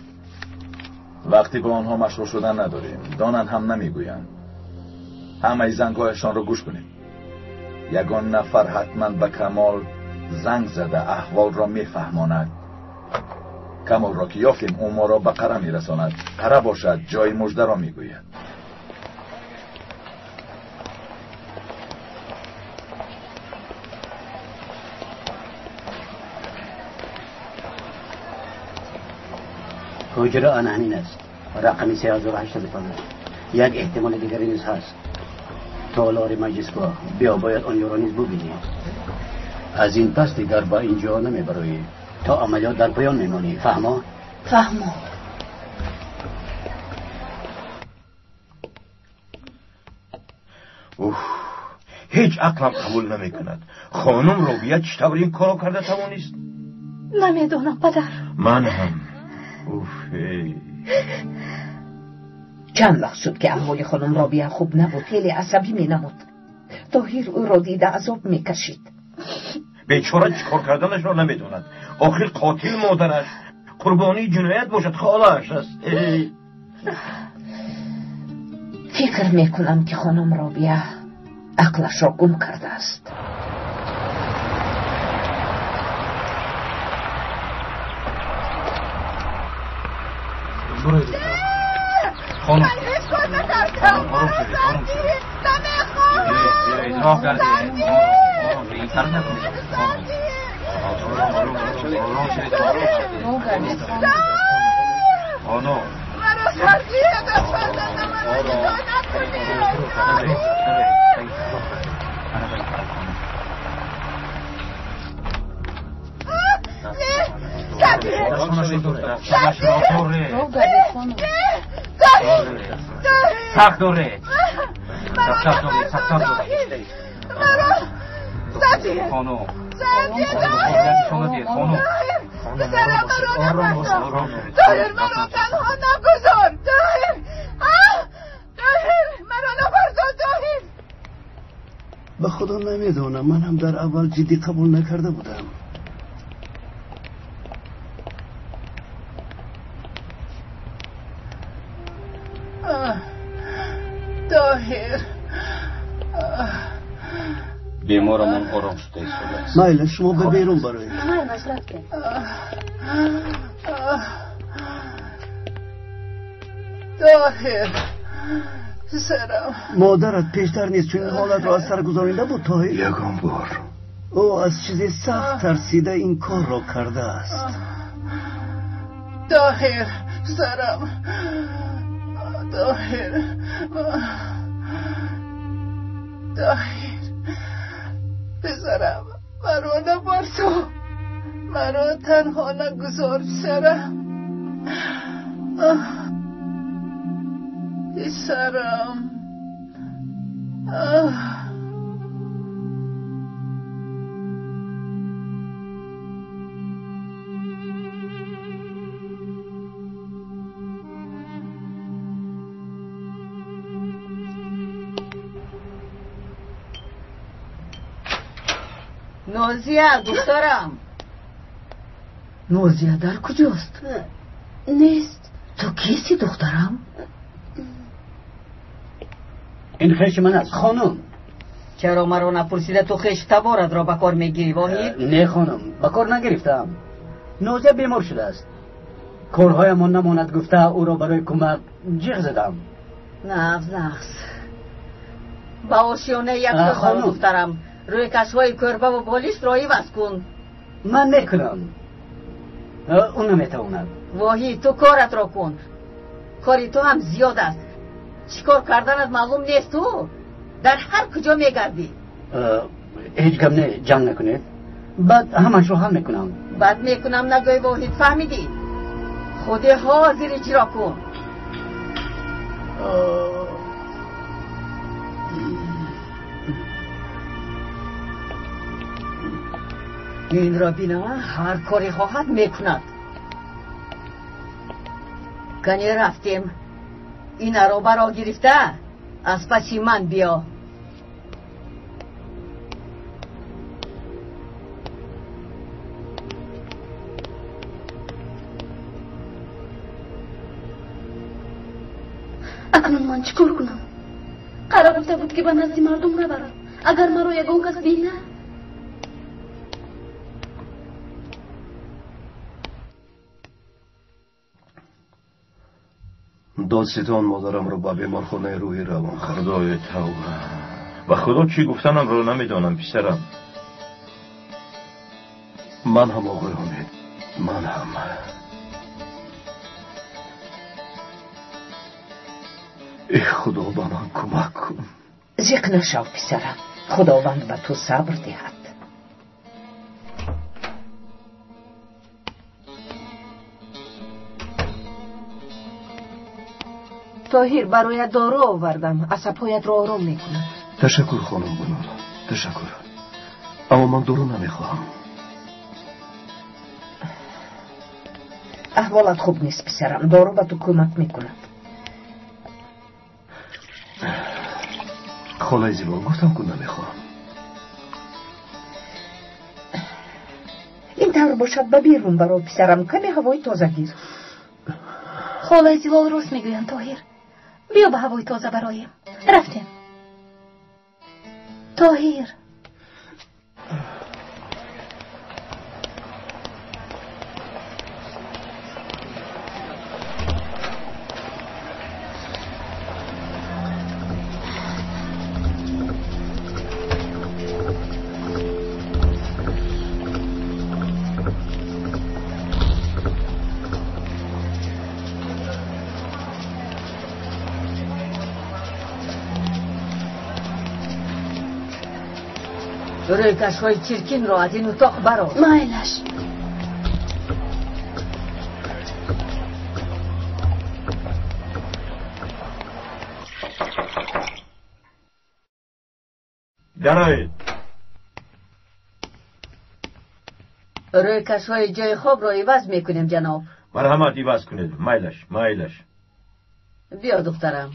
وقتی با آنها مشغول شدن نداریم، دانن هم نمیگویند. همه زنگایشان را گوش کنیم. یگان نفر حتما به کمال زنگ زده احوال را میفهماند. کمال را که یافتیم او ما را به قره میرساند. قره باشد جای مژده را میگوید. حجره آن همین است. رقم 3085. یک احتمال دیگری نیز هست. تالار مجلسگاه. بیا باید آن یارا نیز ببینیم. از این پس دیگر با اینجا نمیبروی تا عملیات در پایان میمانی. فهما؟ فهما. هیچ عقلم قبول نمی کند. خانم روبیه چطور این کارو کرده توانیست؟ نمیدونم پدر. من هم. چند وقت شد که احوال خانم رابیه خوب نبود. خیلی عصبی می نمود. طاهر او را دیده عذاب می کشید. بیچاره چیکار کردنش را نمیدوند. آخر قاتل مادرش قربانی جنایت باشد خاله‌اش است. فکر میکنم که خانم رابیه عقلش را گم کرده است. خانم سخت دوره خانم مرا تنها نگذار. مرا نبردار. به خدا نمیدونم. من هم در اول جدی قبول نکرده بودم. طاهر بیمارمون آرام شده است. مایل شما به بیرون برای طاهر سرم. مادرت پیشتر نیست چون این حالت را از سر گذارنده بود. طاهر یگان بار او از چیزی سخت ترسیده این کار را کرده است. طاهر سرم. طاهر پسرم مرا نبرسو. مرا تنها نگذار سرم. پسرم. نازیه دخترم. نازیه در کجاست؟ نیست. تو کیستی دخترم؟ این خش من است خانم. چرا مرا نپرسیده تو خش تبارد را بکار میگیری واحد؟ نه خانم بکار نگرفتم. نوزه بیمار شده است. کارهایمان نماند گفته او را برای کمک جیغ زدم. نفس با آشیانه یک دو دخترم روی کشوهای کربه و بالیش را عوض کن. من میکنم. اون نمیتواند. واهی تو کارت را کن. کاری تو هم زیاد است. چیکار کردنت معلوم نیست تو؟ در هر کجا میگردی؟ هیچ گم نه جمع نکنید. بعد همش رو حل میکنم. بعد میکنم نگوی واحد فهمیدی؟ خودی حاضر اجرا کن. این را بینا هر کاری خواهد میکند. کنی رفتیم این را برا گرفته از پسی من بیا. اکنون من چیکار کنم؟ قرار گفته بود که به نزد مردم نبرم. اگر مرا یگان کس بینه دادستان مادرم رو به بیمارخانه روحی روان کرد. خدای توبه. و خدا چی گفتنم رو نمیدانم پسرم. من هم آقای حمید، من هم. ای خدا به من کمک کن. زیق نشو پسرم. خداوند به تو صبر دهد. طاهر برای دارو آوردم. عصبهایت را آرام میکنم. تشکر خانم بنور، تشکر. اما من دارو نمیخواهم. احوالت خوب نیست پسرم. دارو به تو کمک میکند. خالای زیبا گفتم که نمیخواهم. این طور باشد به بیرون برو پسرم. کمی هوای تازه گیر. خالای زیبا راست میگویند طاهر. بیا به هوای تازه برایم. رفتیم. طاهر روی کشوهای چرکین را از این اتاق برو. مایلش. درآیید. روی کشوهای جای خواب را عوض میکنیم جناب. مرحمت عوض کنید. مایلش. بیا دخترم.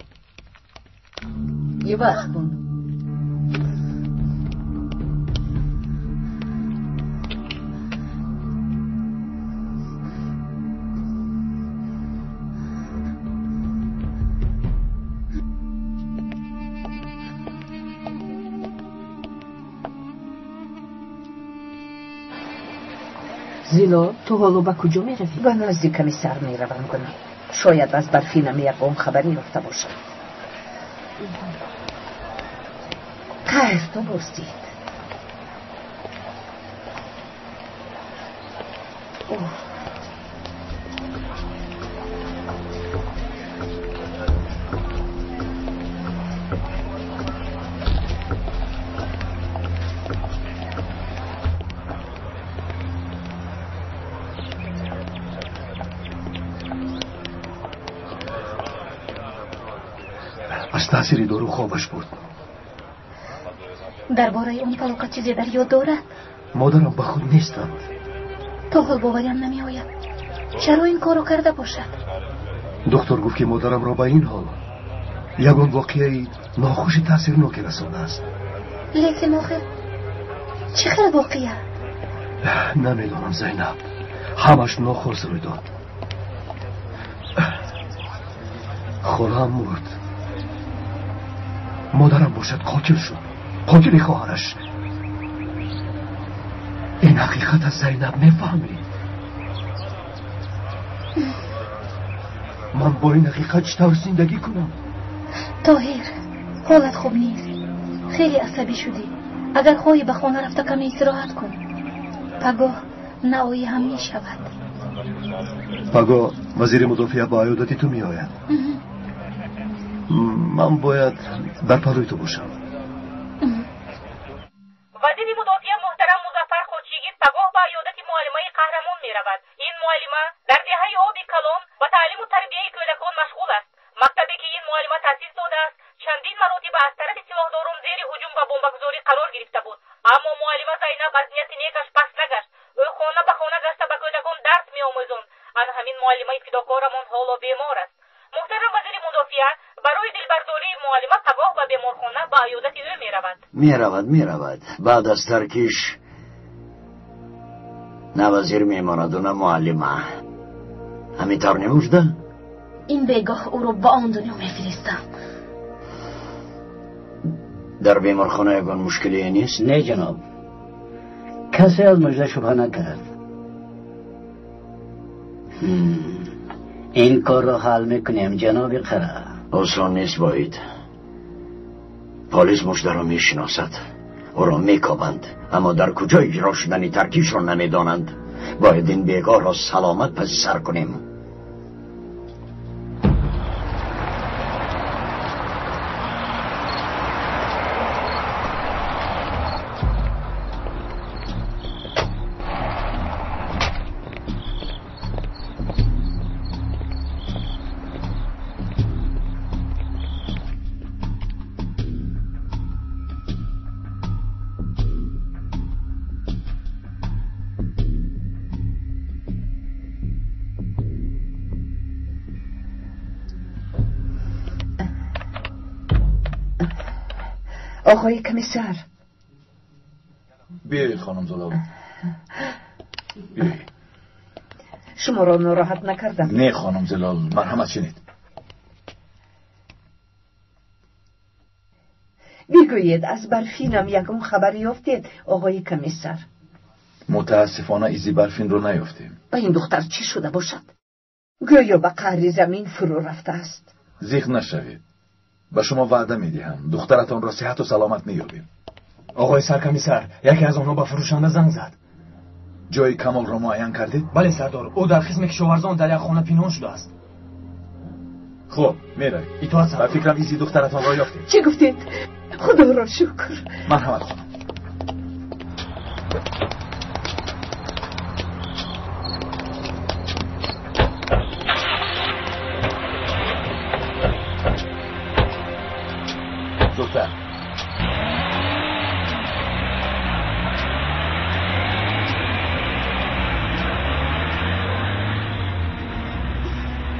عوض کن. زیلا تو حالا با کجا می روی؟ به نزدیک کمیسر می روم کنم. شاید از برفینم یکم خبری رفته باشد. خیر تو بستید. از تاثیر دارو خوابش برد. درباره اون فلاکت چیزی در یاد دارد؟ مادرم به خود نیستند. تا حال باوریم نمی آید. چرا این کارو کرده باشد؟ دکتر گفت که مادرم را به این حال یگان واقعی ناخوش تاثیرناک رسانده است. لیکن آخر چه خیلی واقعیه؟ نمیدانم زینب. همش ناخوش روی داد. خالم مرد. مادرم باشد قاتل شد، قاتل خواهرش. این حقیقت از زینب میفهمید. من با این حقیقت چطور زندگی کنم؟ طاهر، حالت خوب نیست، خیلی عصبی شدی. اگر خواهی به خانه رفته کمی استراحت کن. پگاه نوایی هم می شود. پگاه وزیر مدافع با عیادت تو می آید. من باید در پلوی تو باشم. وزیر مدافع محترم مظفر خودشیگیر پگاه با عیادت معلمه قهرمان می رود. این معلمه در دهه آبی کلان و تعلیم و تربیه کودکان مشغول است. مکتبی که این معلمه تأسیس داده است چندین مراتب از طرف سلاحداران زیر هجوم و بمبگذاری قرار گرفته بود، اما معلمه زینب از نیت نیکش پس نگشت. او خانه به خانه گشته به کودکان درس میآموزاند. آن همین معلمه فداکارمان حالا بیمار است. محترم وزیر مدافع برای دلبرداری معلمه پگاه به بیمارخانه به عیادت او میرود. بعد از ترکیش نه وزیر میماند و نه معلمه. همینطور نموشده؟ این بگاه او رو به آن دنیا میفرستم. در بیمارخانه یگان مشکلی نیست؟ نه جناب، کسی از مژده شبه نکرد. این کار را حل میکنیم جناب قره. آسان نیست باید. پلیس مژده را میشناسد، او را میکابند، اما در کجا اجرا شدن ترکیش را نمیدانند. باید این بیگاه را سلامت پس سر کنیم. آقای کمیسر، بیایید خانم زلال. بیایید. شما را ناراحت نکردم؟ نه خانم زلال، مرحمت شنید. بگویید از برفینم یکم خبری یافتید آقای کمیسر؟ متاسفانه ایزی برفین رو نیافتیم. با این دختر چی شده باشد؟ گویا به قعر زمین فرو رفته است. زیغ نشوید، به شما وعده میدهم دخترتان را صحت و سلامت مییابیم. آقای سرکمیسر، یکی از آنها به فروشنده زنگ زد. جای کمال را معین کردید؟ بله سردار، او در خدمت کشاورزان در یک خانه پنهان شده است. خب میروید. اطاعت سردار. فکرم ایزی دخترتان را یافتید. چی گفتید؟ خدا را شکر. مرحمت خانم. دختر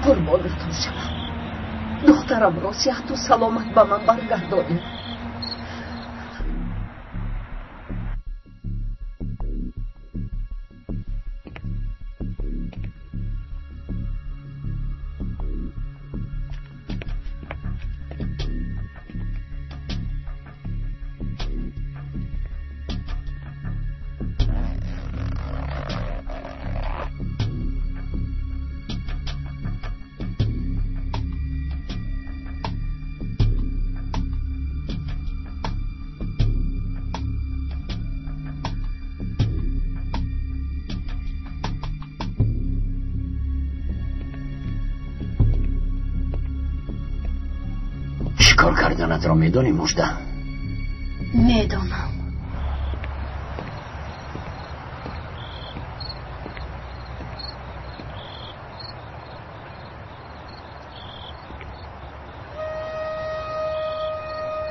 قربانتون شوم. دخترم را صحت و سلامت به من برگردانید. کار کردنت را میدانی مژده؟ میدانم.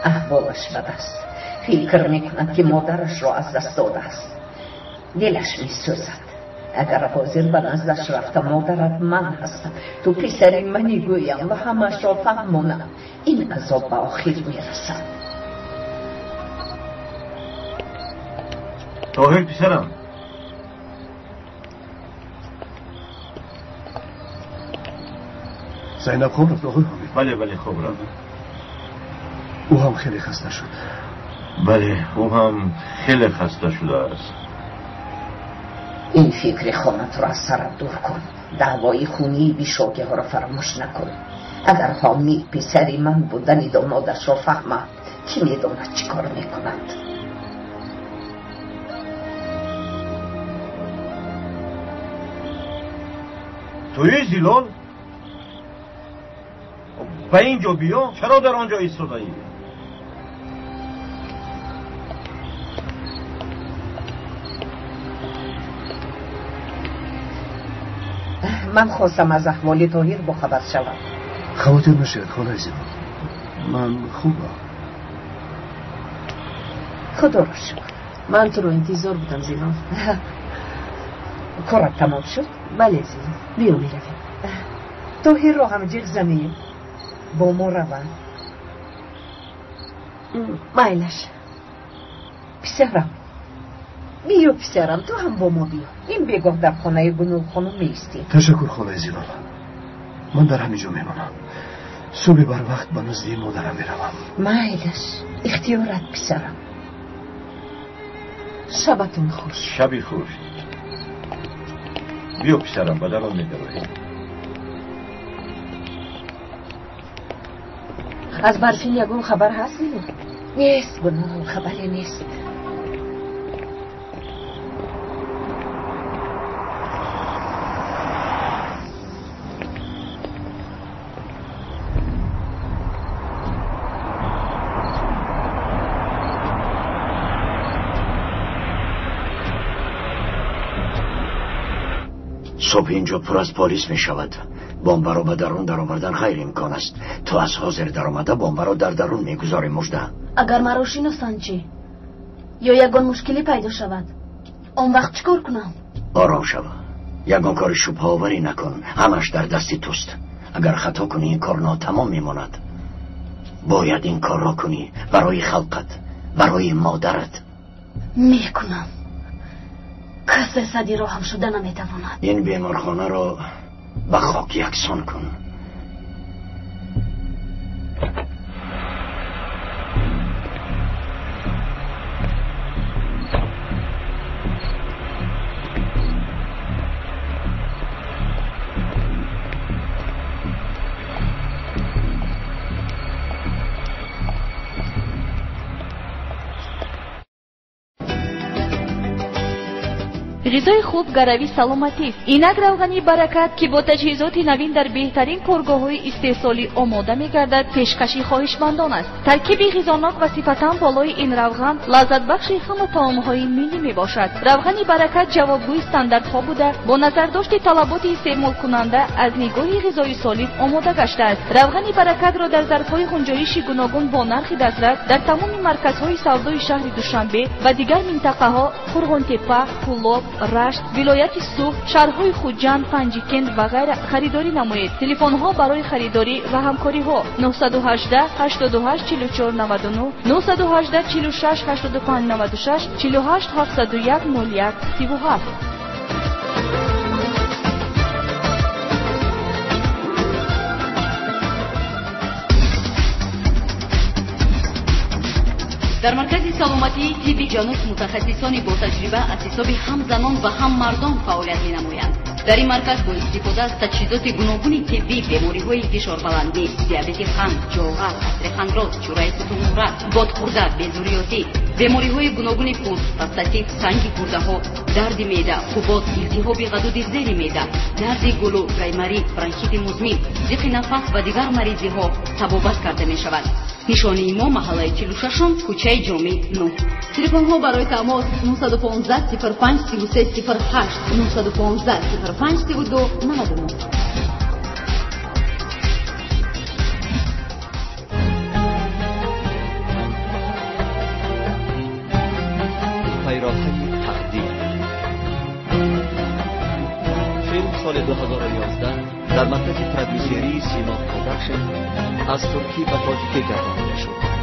احوالش بد است. فکر میکند که مادرش را از دست داده است. دلش میسوزد. اگر حاضر به نزدش رفته مادرت من هستم، تو پسر منی گویم و همش را فهمانم، این عذاب به آخر میرسد. طاهر پسرم، زینب خوب رفت آقای حامد؟ بله خوب رفت. او هم خیلی خسته شد. بله او هم خیلی خسته شده است. این فکر خانت را از سرت دور کن. دعوای خونی بیشاگه ها را فراموش نکن. اگر حامی پسری من بودن دامادش را فهمد کی میداند چی کار میکند. توی زیلال به اینجا بیا. چرا در آنجا ایستاده ای؟ من خواستم از احوال طاهر با خبر شوم. خاطر نشد خانه زیبا، من خوبم. خدا را شکر. من تو رو انتظار بودم زیلال. کارت تمام شد؟ بله زیلال، بیا میرویم. طاهر را هم جیغ زنیم با ما روند. مایلش پسرم بیا پسرم، تو هم با ما بیا. این بگاه در خانه گناه خانم میستی. تشکر خانه زیبا، من در همینجا میمونم. صبح بر وقت به نزدیک مادرم میروم. مایلش اختیارت پسرم. شبتون خوش. شبی خوش. بیا پسرم به درون میگرویم. از برفین یگون خبر هست نیست؟ نیست گناه، خبری نیست. صبح اینجا پر از پلیس می شود. بمب را به درون در آوردن خیر امکان است. تو از حاضر در آمده بمب را در درون می گذاری. مژده اگر مرا شناسند چی؟ یا یگان مشکلی پیدا شود، آن وقت چیکار کنم؟ آرام شو. یگان کار شبه آوری نکن. همش در دست توست. اگر خطا کنی این کار ناتمام میماند. باید این کار را کنی برای خلقت، برای مادرت. میکنم. کسی صدی را هم شده نمیتواند. این بیمارخانه را به خاک یکسان کن. غذای خوب گروی سلامتی است. اینک روغنی برکت که با تجهیزات نوین در بهترین کارگاه‌های استحصالی آماده می‌گردد پیشکشی خواهشمندان است. ترکیب غذاناک و صفتاً بالای این روغن لذت بخش همه طعام‌های ملی میباشد. روغن برکت جوابگوی استانداردها بوده با نظرداشت طلبات استعمال کننده از نگاه غذای سالم آماده گشته است. روغن برکت را در ظرف‌های گنجایشی گوناگون با نرخ دسترس در تمام مرکزهای سودای شهر دوشنبه و دیگر منطقه‌ها قرغن‌تپه، کولاب، رشت، ولایت سوخ، شهرهای خوجند، پنجکند و غیره خریداری نمایید. تلفن‌ها برای خریداری و همکاری‌ها 918 88 44 99 918 46 85 96 48 701 01 37. در مرکز سلامتی طب جانوس متخصصان با تجربه از حساب هم زنان و هم مردان فعالیت می‌نمایند. در این مرکز با استفاده از تجهیزات گوناگون طبی بیماری‌های فشار بلندی، دیابت قند، جاغر، عصر خندراز، چورای ستون نمره، بادخورده، بیزوریاتی، بیماری‌های گوناگون پوست، پروستات، سنگ گرده‌ها، درد معده، حبوب، التهاب غدود زیر معده، درد گلو، پرایمری، برانکیت مزمن، ضیق نفس و دیگر مریضی‌ها طبابت کرده می‌شود. نشانی ما محله 46 کوچه جامی 9. تلفن‌ها برای تماس 915 05 33 08 915 05 32 99. پیراهن تقدیر فیلم سال 2011 در مرکز پرودوسری سیما پروداکشن از ترکی و تاجیک گردانده شد.